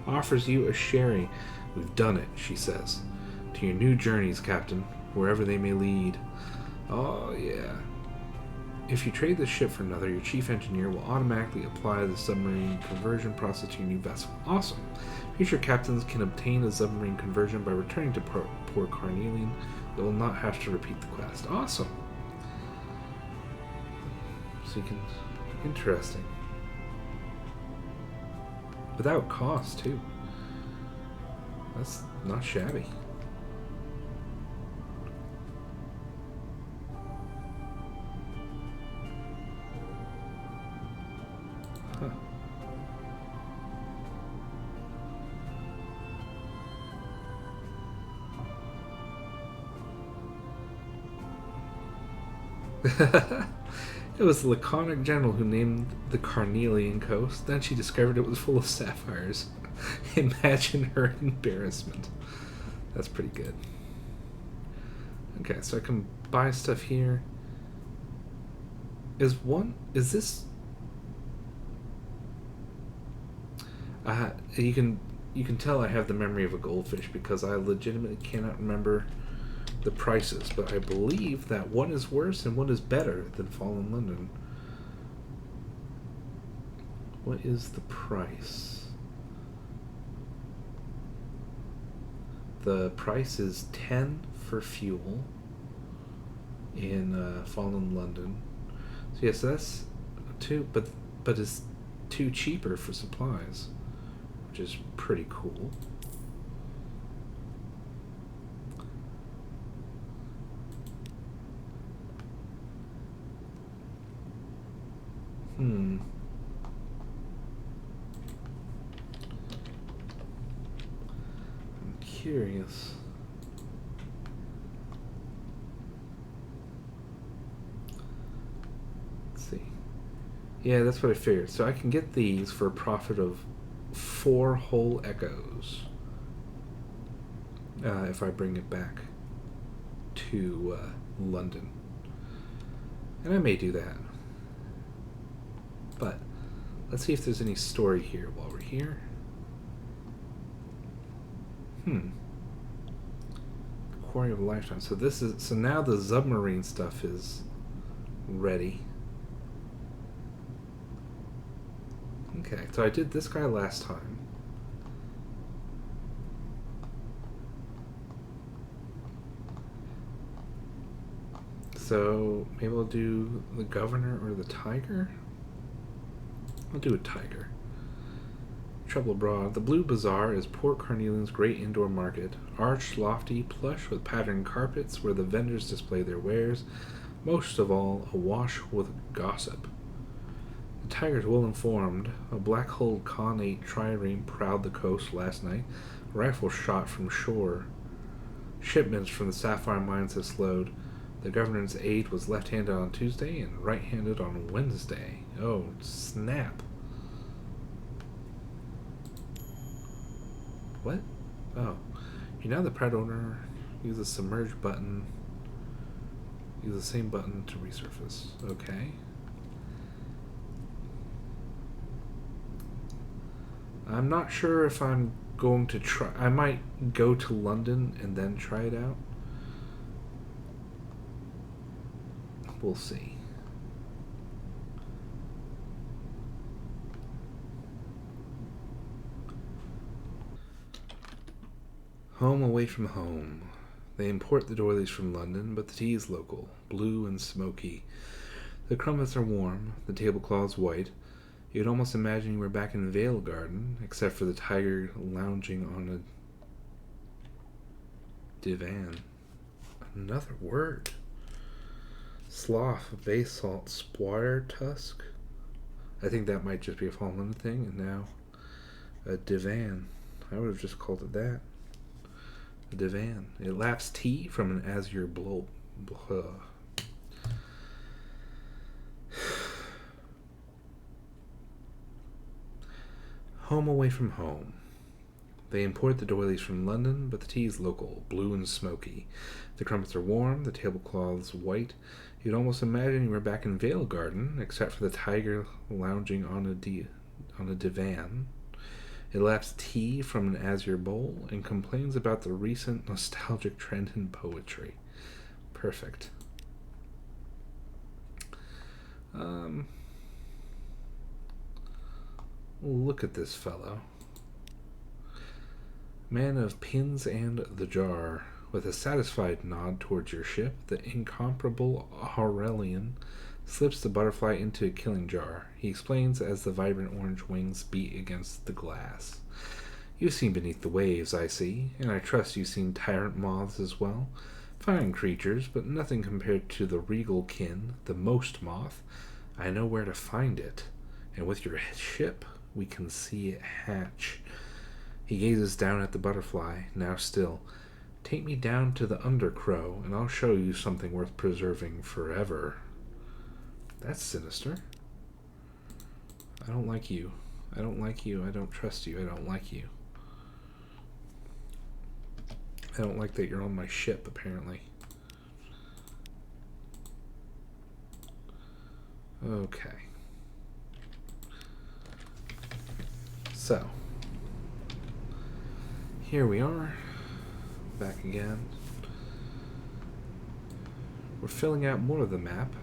offers you a sherry. We've done it, she says. To your new journeys, Captain, wherever they may lead. Oh, yeah. If you trade this ship for another, your chief engineer will automatically apply the submarine conversion process to your new vessel. Awesome. Future captains can obtain a submarine conversion by returning to Port Carnelian. They will not have to repeat the quest. Awesome. So you can... Interesting. Without cost, too. That's not shabby. Huh. It was the laconic general who named the Carnelian Coast. Then she discovered it was full of sapphires. Imagine her embarrassment. That's pretty good. Okay, so I can buy stuff here. Is this... you can tell I have the memory of a goldfish because I legitimately cannot remember the prices, but I believe that one is worse and one is better than Fallen London. What is the price? The price is 10 for fuel in Fallen London. So yes, that's two, but it's two cheaper for supplies, which is pretty cool. I'm curious. Let's see. Yeah, that's what I figured. So I can get these for a profit of 4 whole echoes if I bring it back to London. And I may do that. But let's see if there's any story here while we're here. Quarry of a Lifetime. So now the submarine stuff is ready. Okay, so I did this guy last time. So maybe I'll do the governor or the tiger. I'll do a tiger. Trouble abroad. The Blue Bazaar is Port Carnelian's great indoor market. Arched, lofty, plush with patterned carpets where the vendors display their wares, most of all awash with gossip. The tiger's well informed. A black-hulled Con 8 trireme prowled the coast last night, rifle shot from shore. Shipments from the sapphire mines have slowed. The governor's aide was left-handed on Tuesday and right-handed on Wednesday. Oh, snap. What? Oh. You're now the proud owner. Use the submerge button. Use the same button to resurface. Okay. I'm not sure if I'm going to try... I might go to London and then try it out. We'll see. Home away from home. They import the doilies from London, but the tea is local, blue and smoky. The crumpets are warm, the tablecloths white. You'd almost imagine you were back in Vale Garden, except for the tiger lounging on a divan. Another word. Slough, basalt, squire tusk. I think that might just be a Fallen thing, and now a divan. I would have just called it that. A divan. It laps tea from an azure blow. Home away from home. They import the doilies from London, but the tea is local, blue and smoky. The crumpets are warm, the tablecloths white. You'd almost imagine you were back in Vale Garden, except for the tiger lounging on a divan. It laps tea from an azure bowl and complains about the recent nostalgic trend in poetry. Perfect. Look at this fellow. Man of pins and the jar. With a satisfied nod towards your ship, the incomparable Aurelian slips the butterfly into a killing jar. He explains as the vibrant orange wings beat against the glass. You've seen beneath the waves, I see, and I trust you've seen tyrant moths as well. Fine creatures, but nothing compared to the regal kin, the most moth. I know where to find it, and with your ship, we can see it hatch. He gazes down at the butterfly, now still. Take me down to the undercrow, and I'll show you something worth preserving forever. That's sinister. I don't like you. I don't like you. I don't trust you. I don't like you. I don't like that you're on my ship, apparently. Okay. So, here we are, back again. We're filling out more of the map.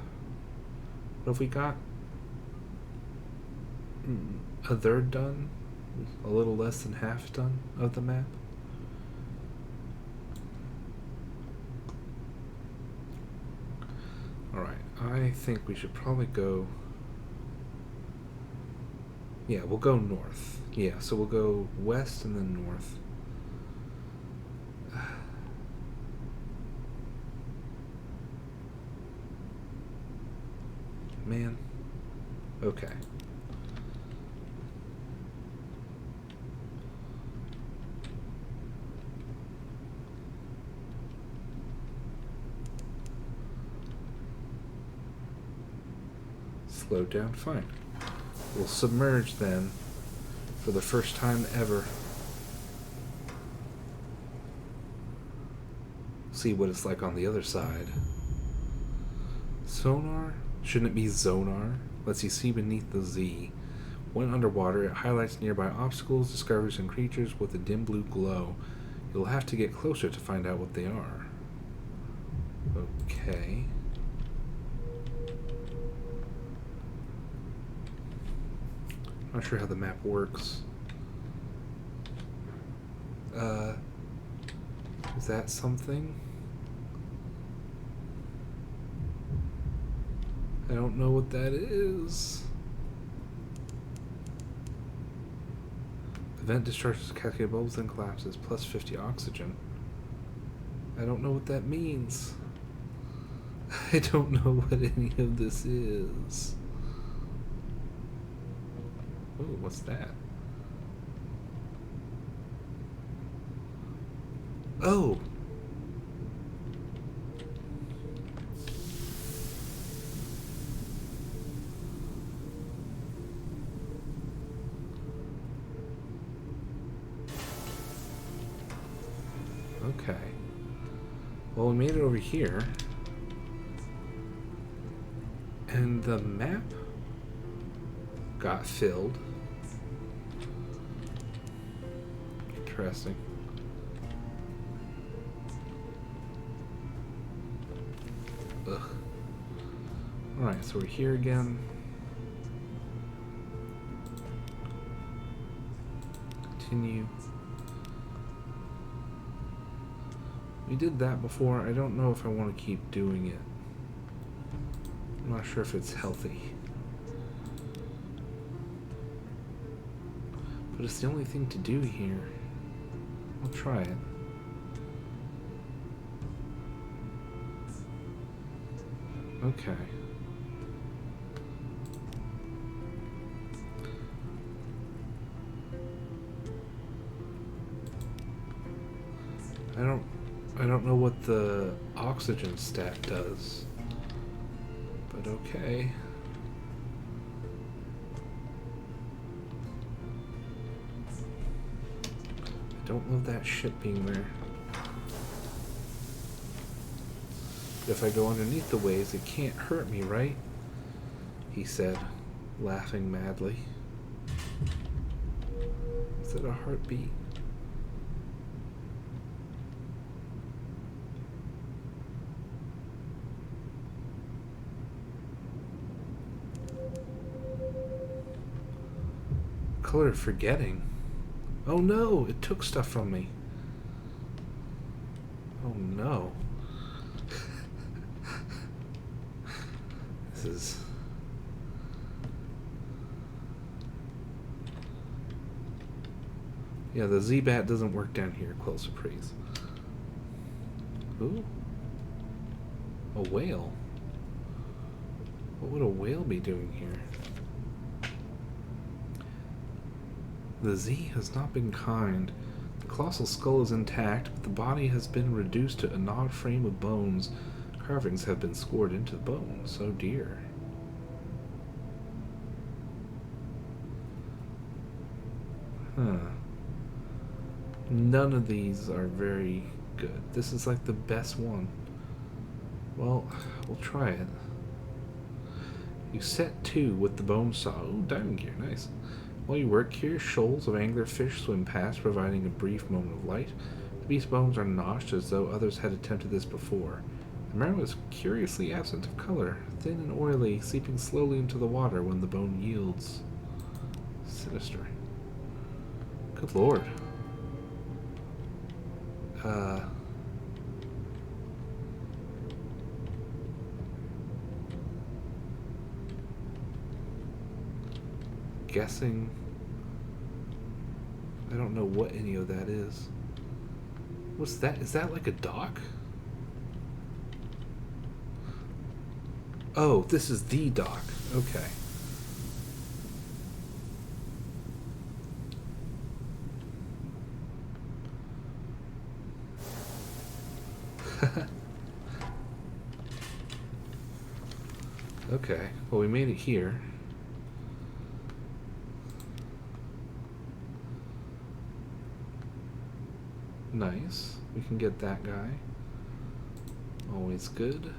What have we got? A third done? A little less than half done of the map? Alright, I think we should probably go... Yeah, we'll go north. Yeah, so we'll go west and then north. Man. Okay. Slow down, fine. We'll submerge then for the first time ever. See what it's like on the other side. Sonar? Shouldn't it be Zonar? Lets you see beneath the Z. When underwater, it highlights nearby obstacles, discoveries, and creatures with a dim blue glow. You'll have to get closer to find out what they are. Okay. Not sure how the map works. Is that something? I don't know what that is. The vent discharges a cascade of bubbles and collapses. Plus 50 oxygen. I don't know what that means. I don't know what any of this is. Oh, what's that? Oh! Okay. Well, we made it over here. And the map got filled. Interesting. Ugh. Alright, so we're here again. Continue. We did that before. I don't know if I want to keep doing it. I'm not sure if it's healthy. But it's the only thing to do here. I'll try it. Okay. I don't know what the oxygen stat does. But okay. I don't love that shit being there. But if I go underneath the waves, it can't hurt me, right? He said, laughing madly. Is that a heartbeat? Color of forgetting. Oh no, it took stuff from me. Oh no. This is... Yeah, the Z-Bat doesn't work down here. Close appraise. Ooh. A whale. What would a whale be doing here? The Z has not been kind. The colossal skull is intact, but the body has been reduced to a gnawed frame of bones. Carvings have been scored into the bones. Oh dear. Huh. None of these are very good. This is like the best one. Well, we'll try it. You set to with the bone saw. Oh, diving gear, nice. While you work here, shoals of anglerfish swim past, providing a brief moment of light. The beast's bones are notched as though others had attempted this before. The marrow is curiously absent of color, thin and oily, seeping slowly into the water when the bone yields. Sinister. Good lord. Guessing. I don't know what any of that is. What's that? Is that like a dock? Oh, this is the dock. Okay. Okay. Well, we made it here. Nice. We can get that guy. Always good.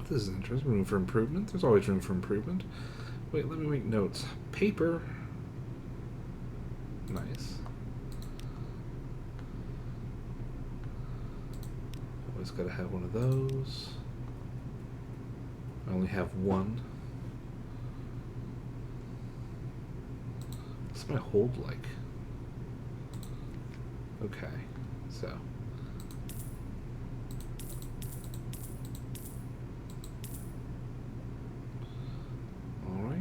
This is interesting. Room for improvement. There's always room for improvement. Wait, let me make notes. Paper. Nice. Always gotta have one of those. I only have one. What's my hold like? Okay, so. Alright.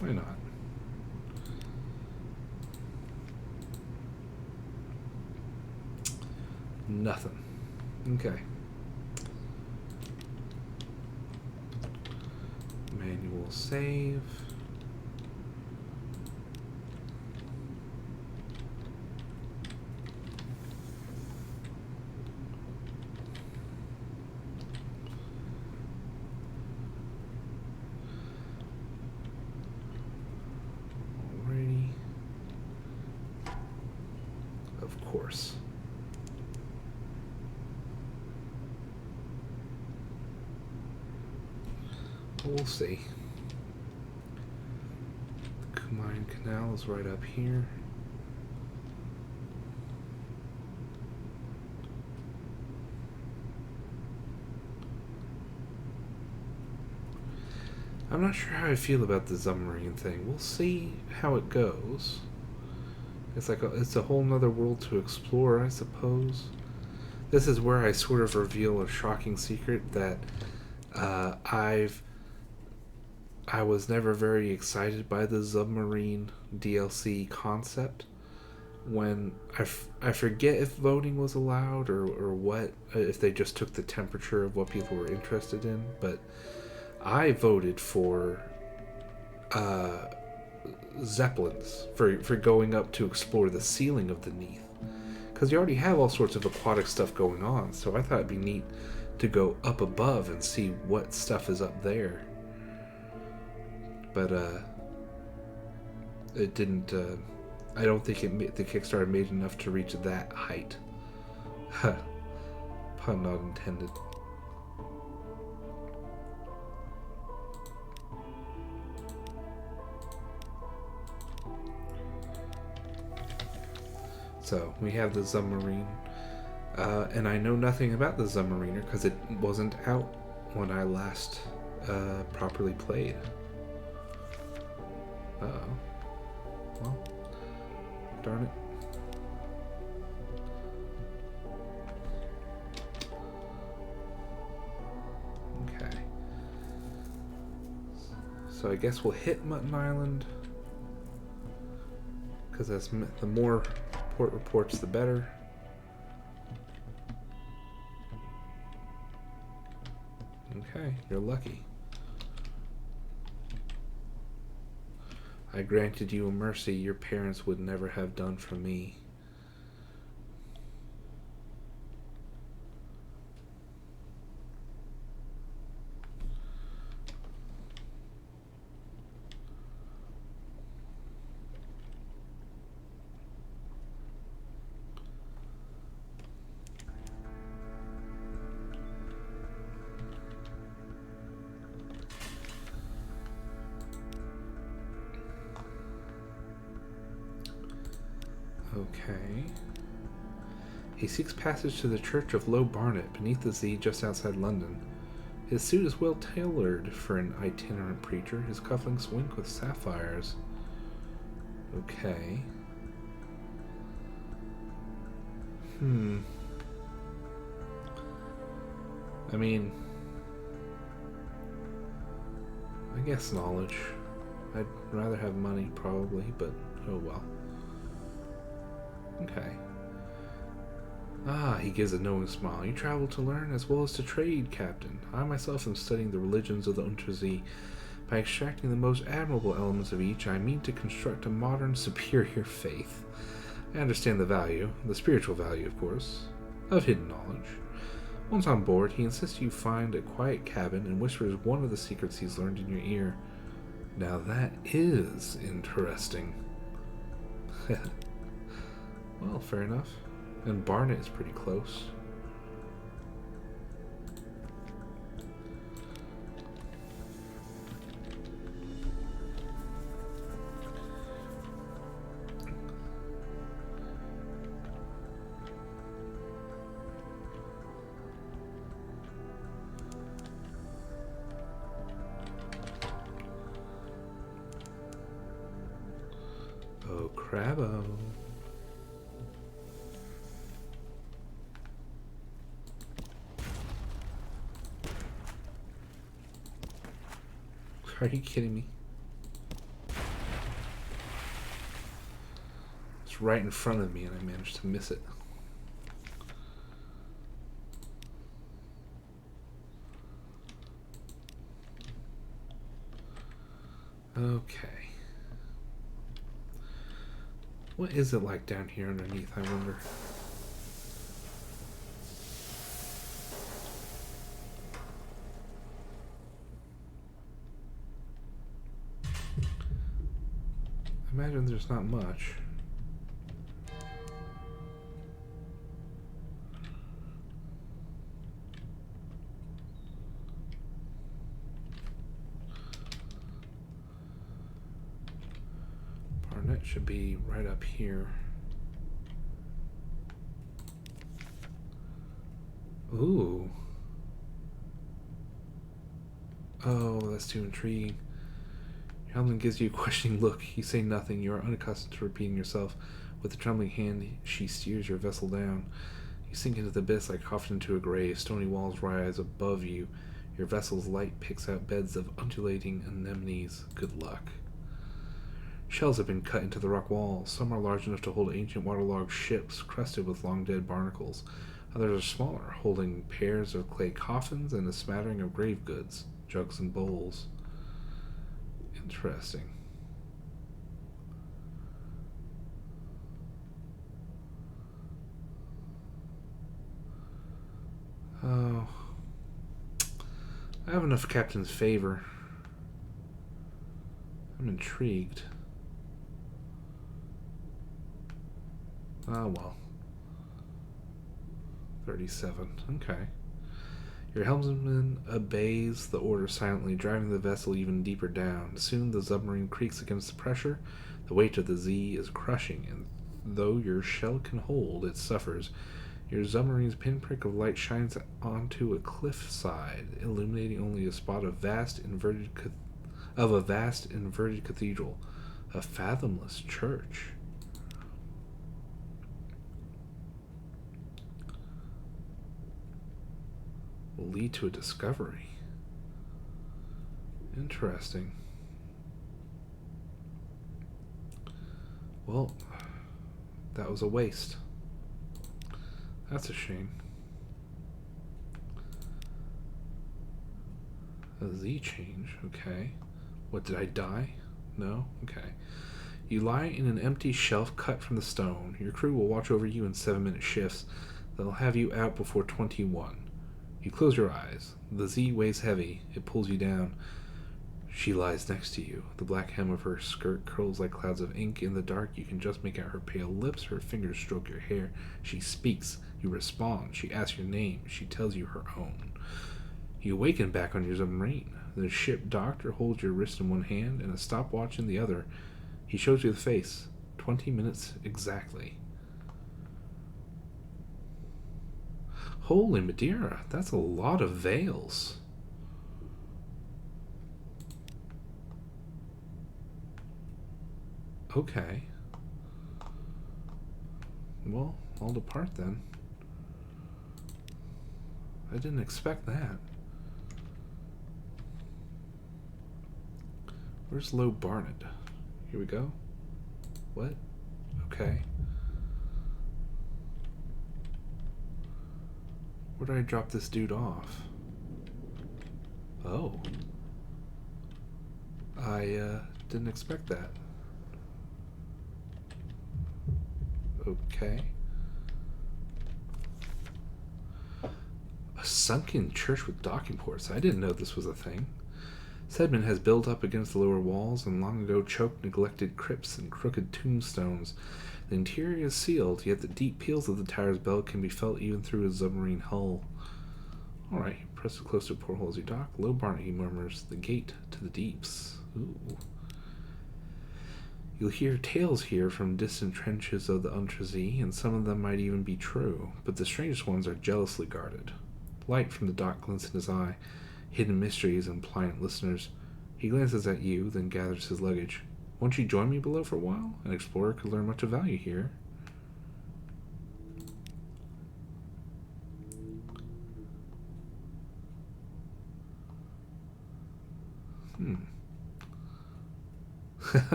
Why not? Nothing. Okay. Manual save. Alrighty. Of course. We'll see. The Carnelian Canal is right up here. I'm not sure how I feel about the submarine thing. We'll see how it goes. It's like it's a whole nother world to explore, I suppose. This is where I sort of reveal a shocking secret that I was never very excited by the submarine DLC concept. When I forget if voting was allowed or what, if they just took the temperature of what people were interested in, but I voted for Zeppelins for going up to explore the ceiling of the Neath. Because you already have all sorts of aquatic stuff going on, so I thought it'd be neat to go up above and see what stuff is up there. But it didn't. I don't think the Kickstarter made enough to reach that height. Pun not intended. So we have the submarine, and I know nothing about the submariner because it wasn't out when I last properly played. Uh-oh. Well, darn it. Okay. So I guess we'll hit Mutton Island, because that's the more port reports, the better. Okay, you're lucky. I granted you a mercy your parents would never have done for me. Okay. He seeks passage to the Church of Low Barnet, beneath the sea just outside London. His suit is well tailored for an itinerant preacher. His cufflinks wink with sapphires. Okay. I mean, I guess knowledge. I'd rather have money, probably, but oh well. Okay. Ah, he gives a knowing smile. You travel to learn as well as to trade, Captain. I myself am studying the religions of the Untersee. By extracting the most admirable elements of each, I mean to construct a modern, superior faith. I understand the value, the spiritual value, of course, of hidden knowledge. Once on board, he insists you find a quiet cabin and whispers one of the secrets he's learned in your ear. Now that is interesting. Well, fair enough. And Barnet is pretty close. Oh, crabbo. Are you kidding me? It's right in front of me and I managed to miss it. Okay. What is it like down here underneath, I wonder? I imagine there's not much. Barnet should be right up here. Ooh. Oh, that's too intriguing. Helen gives you a questioning look. You say nothing. You are unaccustomed to repeating yourself. With a trembling hand, she steers your vessel down. You sink into the abyss like coffin into a grave. Stony walls rise above you. Your vessel's light picks out beds of undulating anemones. Good luck. Shells have been cut into the rock walls. Some are large enough to hold ancient waterlogged ships crusted with long-dead barnacles. Others are smaller, holding pairs of clay coffins and a smattering of grave goods, jugs and bowls. Interesting. Oh. I have enough captain's favor. I'm intrigued. Oh well. 37. Okay. Your helmsman obeys the order silently, driving the vessel even deeper down. Soon the submarine creaks against the pressure. The weight of the Z is crushing, and though your shell can hold, it suffers. Your submarine's pinprick of light shines onto a cliff side, illuminating only a spot of a vast inverted cathedral, a fathomless church. Will lead to a discovery. Interesting. Well, that was a waste. That's a shame. A Z change, okay. What, did I die? No? Okay. You lie in an empty shelf cut from the stone. Your crew will watch over you in 7-minute shifts. They'll have you out before 21. You close your eyes. The Z weighs heavy. It pulls you down. She lies next to you. The black hem of her skirt curls like clouds of ink. In the dark, you can just make out her pale lips. Her fingers stroke your hair. She speaks. You respond. She asks your name. She tells you her own. You awaken back on your submarine. The ship doctor holds your wrist in one hand and a stopwatch in the other. He shows you the face. 20 minutes exactly. Holy Madeira, that's a lot of veils. Okay. Well, I'll depart then. I didn't expect that. Where's Low Barnet? Here we go. What? Okay. Where did I drop this dude off? Oh. I didn't expect that. Okay. A sunken church with docking ports. I didn't know this was a thing. Sediment has built up against the lower walls and long ago choked neglected crypts and crooked tombstones. The interior is sealed, yet the deep peals of the tower's bell can be felt even through a submarine hull. Alright, press it close to a porthole as you dock. Low Barnet, he murmurs, the gate to the deeps. Ooh. You'll hear tales here from distant trenches of the Untrezy, and some of them might even be true, but the strangest ones are jealously guarded. Light from the dock glints in his eye, hidden mysteries and pliant listeners. He glances at you, then gathers his luggage. Won't you join me below for a while? An explorer could learn much of value here.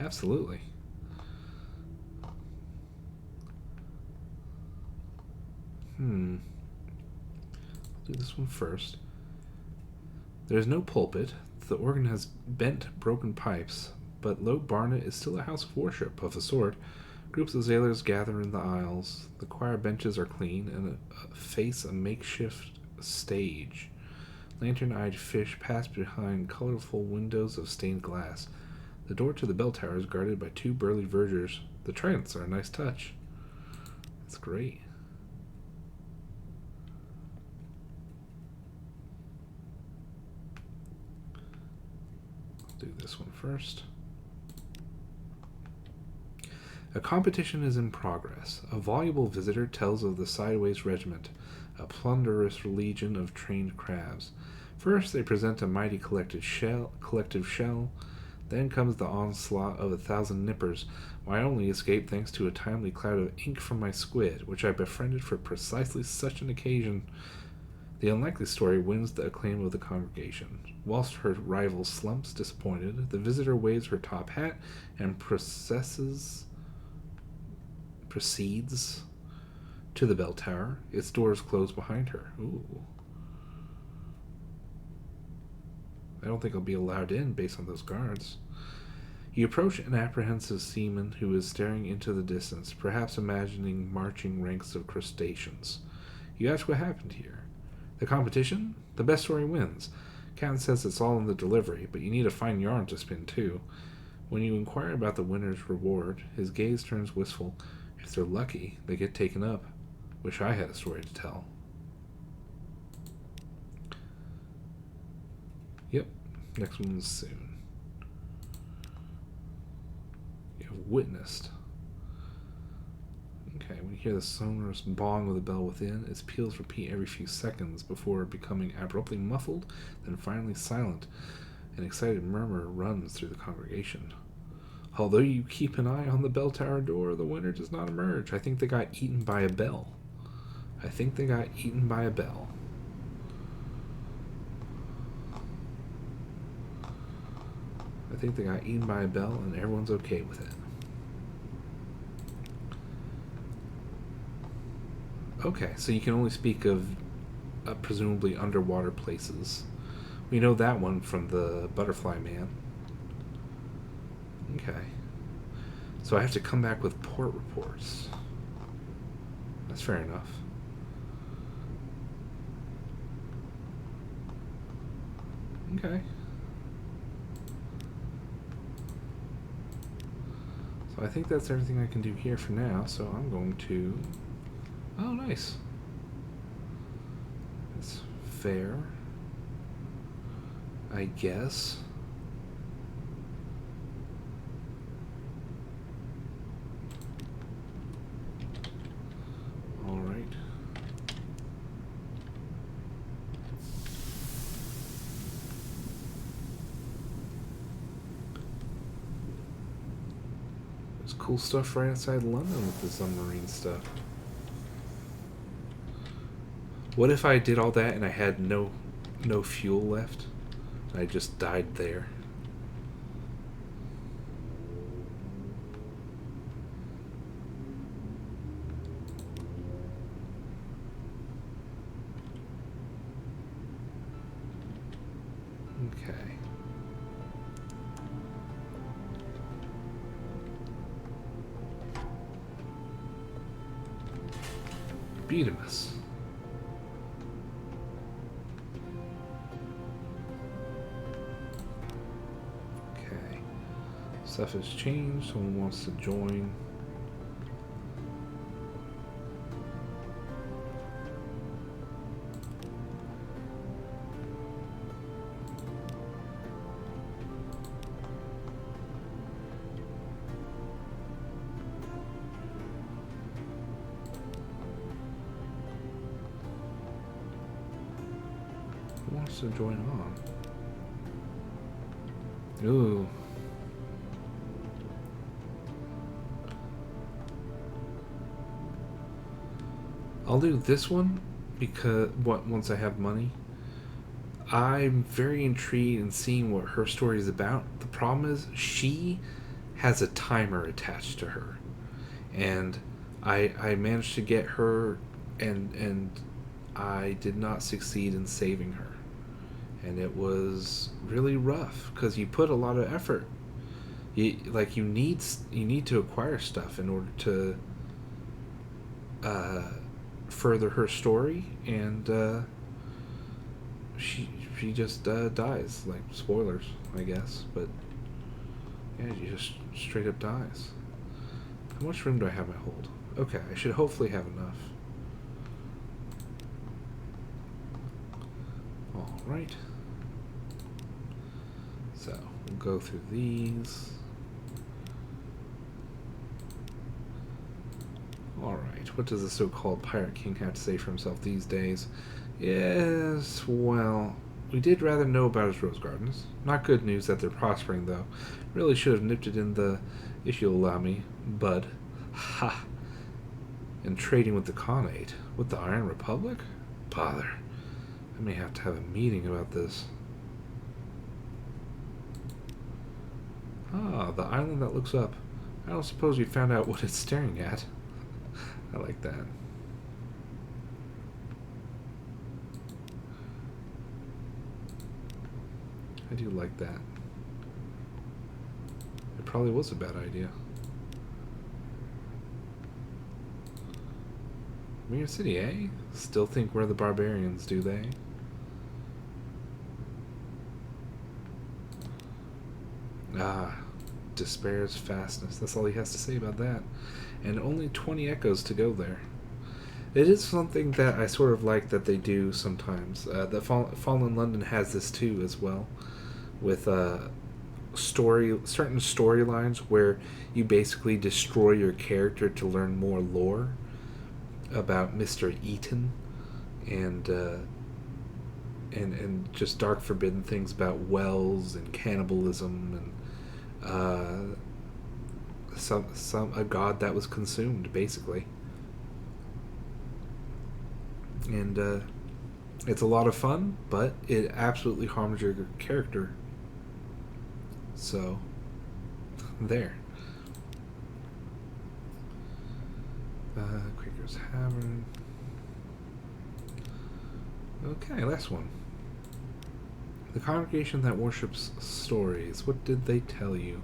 Absolutely. I'll do this one first. There is no pulpit. The organ has bent, broken pipes, but Low Barnet is still a house of worship of a sort. Groups of sailors gather in the aisles. The choir benches are clean and face a makeshift stage. Lantern-eyed fish pass behind colorful windows of stained glass. The door to the bell tower is guarded by two burly vergers. The tridents are a nice touch. That's great. I'll do this one first. A competition is in progress. A voluble visitor tells of the Sideways Regiment, a plunderous legion of trained crabs. First, they present a mighty collective shell. Then comes the onslaught of 1,000 nippers. My only escape thanks to a timely cloud of ink from my squid, which I befriended for precisely such an occasion. The unlikely story wins the acclaim of the congregation. Whilst her rival slumps disappointed, the visitor waves her top hat and proceeds to the bell tower. Its doors close behind her. Ooh. I don't think I'll be allowed in based on those guards. You approach an apprehensive seaman who is staring into the distance, perhaps imagining marching ranks of crustaceans. You ask what happened here. The competition? The best story wins. Captain says it's all in the delivery, but you need a fine yarn to spin too. When you inquire about the winner's reward, his gaze turns wistful. If they're lucky, they get taken up. Wish I had a story to tell. Yep, next one's soon. You have witnessed. Okay, when you hear the sonorous bong of the bell within, its peals repeat every few seconds before becoming abruptly muffled, then finally silent. An excited murmur runs through the congregation. Although you keep an eye on the bell tower door, the winner does not emerge. I think they got eaten by a bell. I think they got eaten by a bell, and everyone's okay with it. Okay, so you can only speak of presumably underwater places. We know that one from the Butterfly Man. Okay. So I have to come back with port reports. That's fair enough. Okay. So I think that's everything I can do here for now, so I'm going to... Oh, nice. That's fair, I guess. Alright. There's cool stuff right outside London with the submarine stuff. What if I did all that and I had no fuel left? I just died there. Okay. Beatimus. Okay. Stuff has changed. Someone wants to join. Who wants to join on? Ooh. I'll do this one because once I have money. I'm very intrigued in seeing what her story is about. The problem is she has a timer attached to her, and I managed to get her, and I did not succeed in saving her, and it was really rough because you put a lot of effort. You need to acquire stuff in order to further her story, and she just dies. Like, spoilers, I guess, but yeah, she just straight up dies. How much room do I have in my hold? Okay, I should hopefully have enough. Alright. So, we'll go through these. Alright, what does the so-called Pirate King have to say for himself these days? Yes, well, we did rather know about his rose gardens. Not good news that they're prospering, though. Really should have nipped it in the, if you'll allow me, bud. Ha! And trading with the Khanate. With the Iron Republic? Bother. I may have to have a meeting about this. Ah, the island that looks up. I don't suppose you found out what it's staring at. I like that. I do like that. It probably was a bad idea. Mirror City, eh? Still think we're the barbarians, do they? Ah, despair's fastness. That's all he has to say about that. And only 20 echoes to go there. It is something that I sort of like that they do sometimes. The Fallen London has this too as well, with certain storylines where you basically destroy your character to learn more lore about Mr. Eaton, and just dark forbidden things about wells and cannibalism and a god that was consumed, basically. And it's a lot of fun, but it absolutely harms your character. So, there. Quaker's Havern. Okay, last one. The congregation that worships stories. What did they tell you?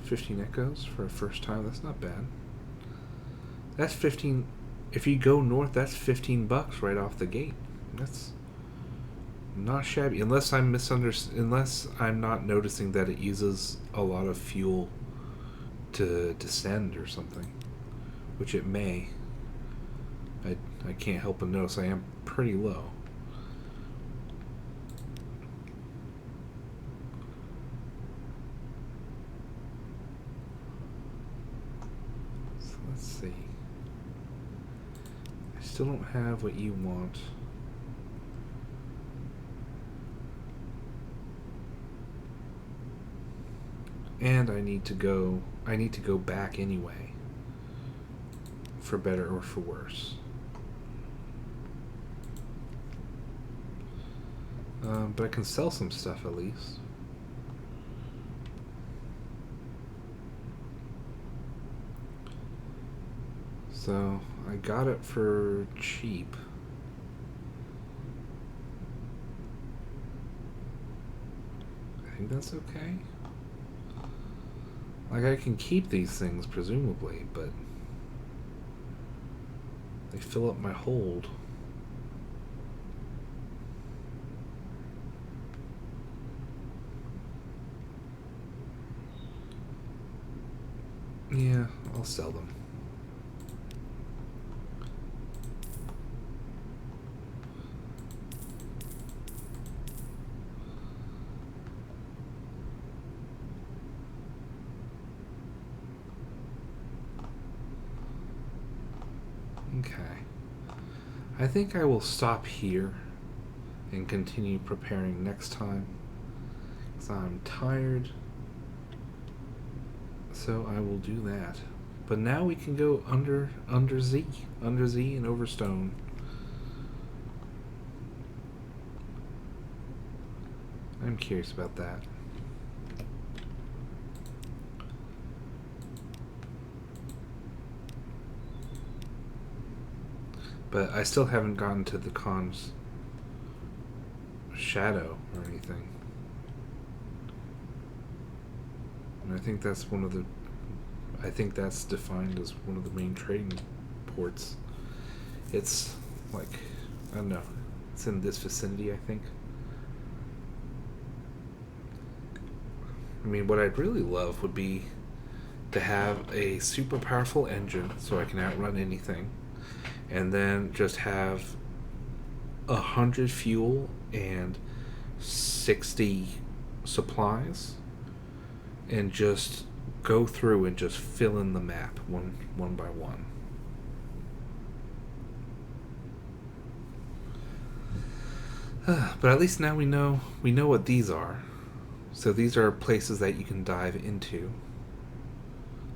15 echoes for a first time. That's not bad. That's 15. If you go north, that's $15 right off the gate. That's not shabby, unless I'm unless I'm not noticing that it uses a lot of fuel to descend or something, which it may. I can't help but notice I am pretty low. So let's see. I still don't have what you want. And I need to go back anyway. For better or for worse. But I can sell some stuff at least. So I got it for cheap. I think that's okay. Like, I can keep these things presumably, but they fill up my hold. Yeah, I'll sell them. Okay. I think I will stop here and continue preparing next time, because I'm tired. So I will do that. But now we can go under Z and over stone. I'm curious about that. But I still haven't gotten to the Khan's shadow or anything. And I think that's defined as one of the main trading ports. It's like, I don't know, it's in this vicinity, I think. I mean, what I'd really love would be to have a super powerful engine so I can outrun anything, and then just have 100 fuel and 60 supplies, and just go through and just fill in the map one by one. But at least now we know what these are. So these are places that you can dive into.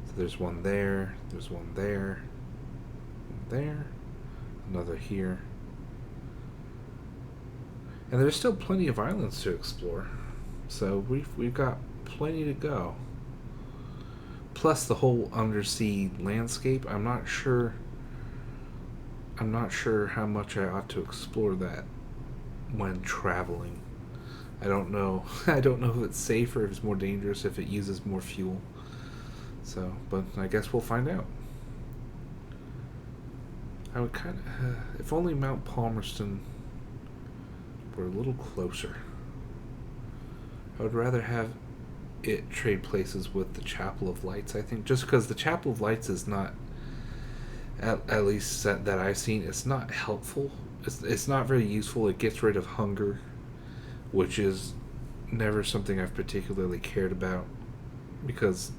So there's one there, there's one there, there, another here. And there's still plenty of islands to explore. So we've got plenty to go. Plus the whole undersea landscape. I'm not sure how much I ought to explore that when traveling. I don't know. I don't know if it's safe or if it's more dangerous, if it uses more fuel. So, but I guess we'll find out. I would kind of, if only Mount Palmerston were a little closer. I would rather have it trade places with the Chapel of Lights, I think, just because the Chapel of Lights is not, at least that I've seen, it's not helpful. It's not very useful. It gets rid of hunger, which is never something I've particularly cared about, because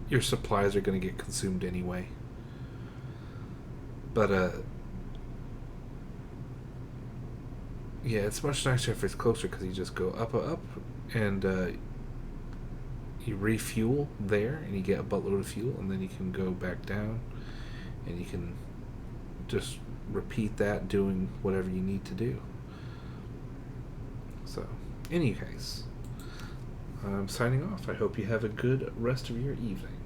your supplies are going to get consumed anyway. But yeah, it's much nicer if it's closer, because you just go up, and you refuel there, and you get a buttload of fuel, and then you can go back down, and you can just repeat that, doing whatever you need to do. So, in any case, I'm signing off. I hope you have a good rest of your evening.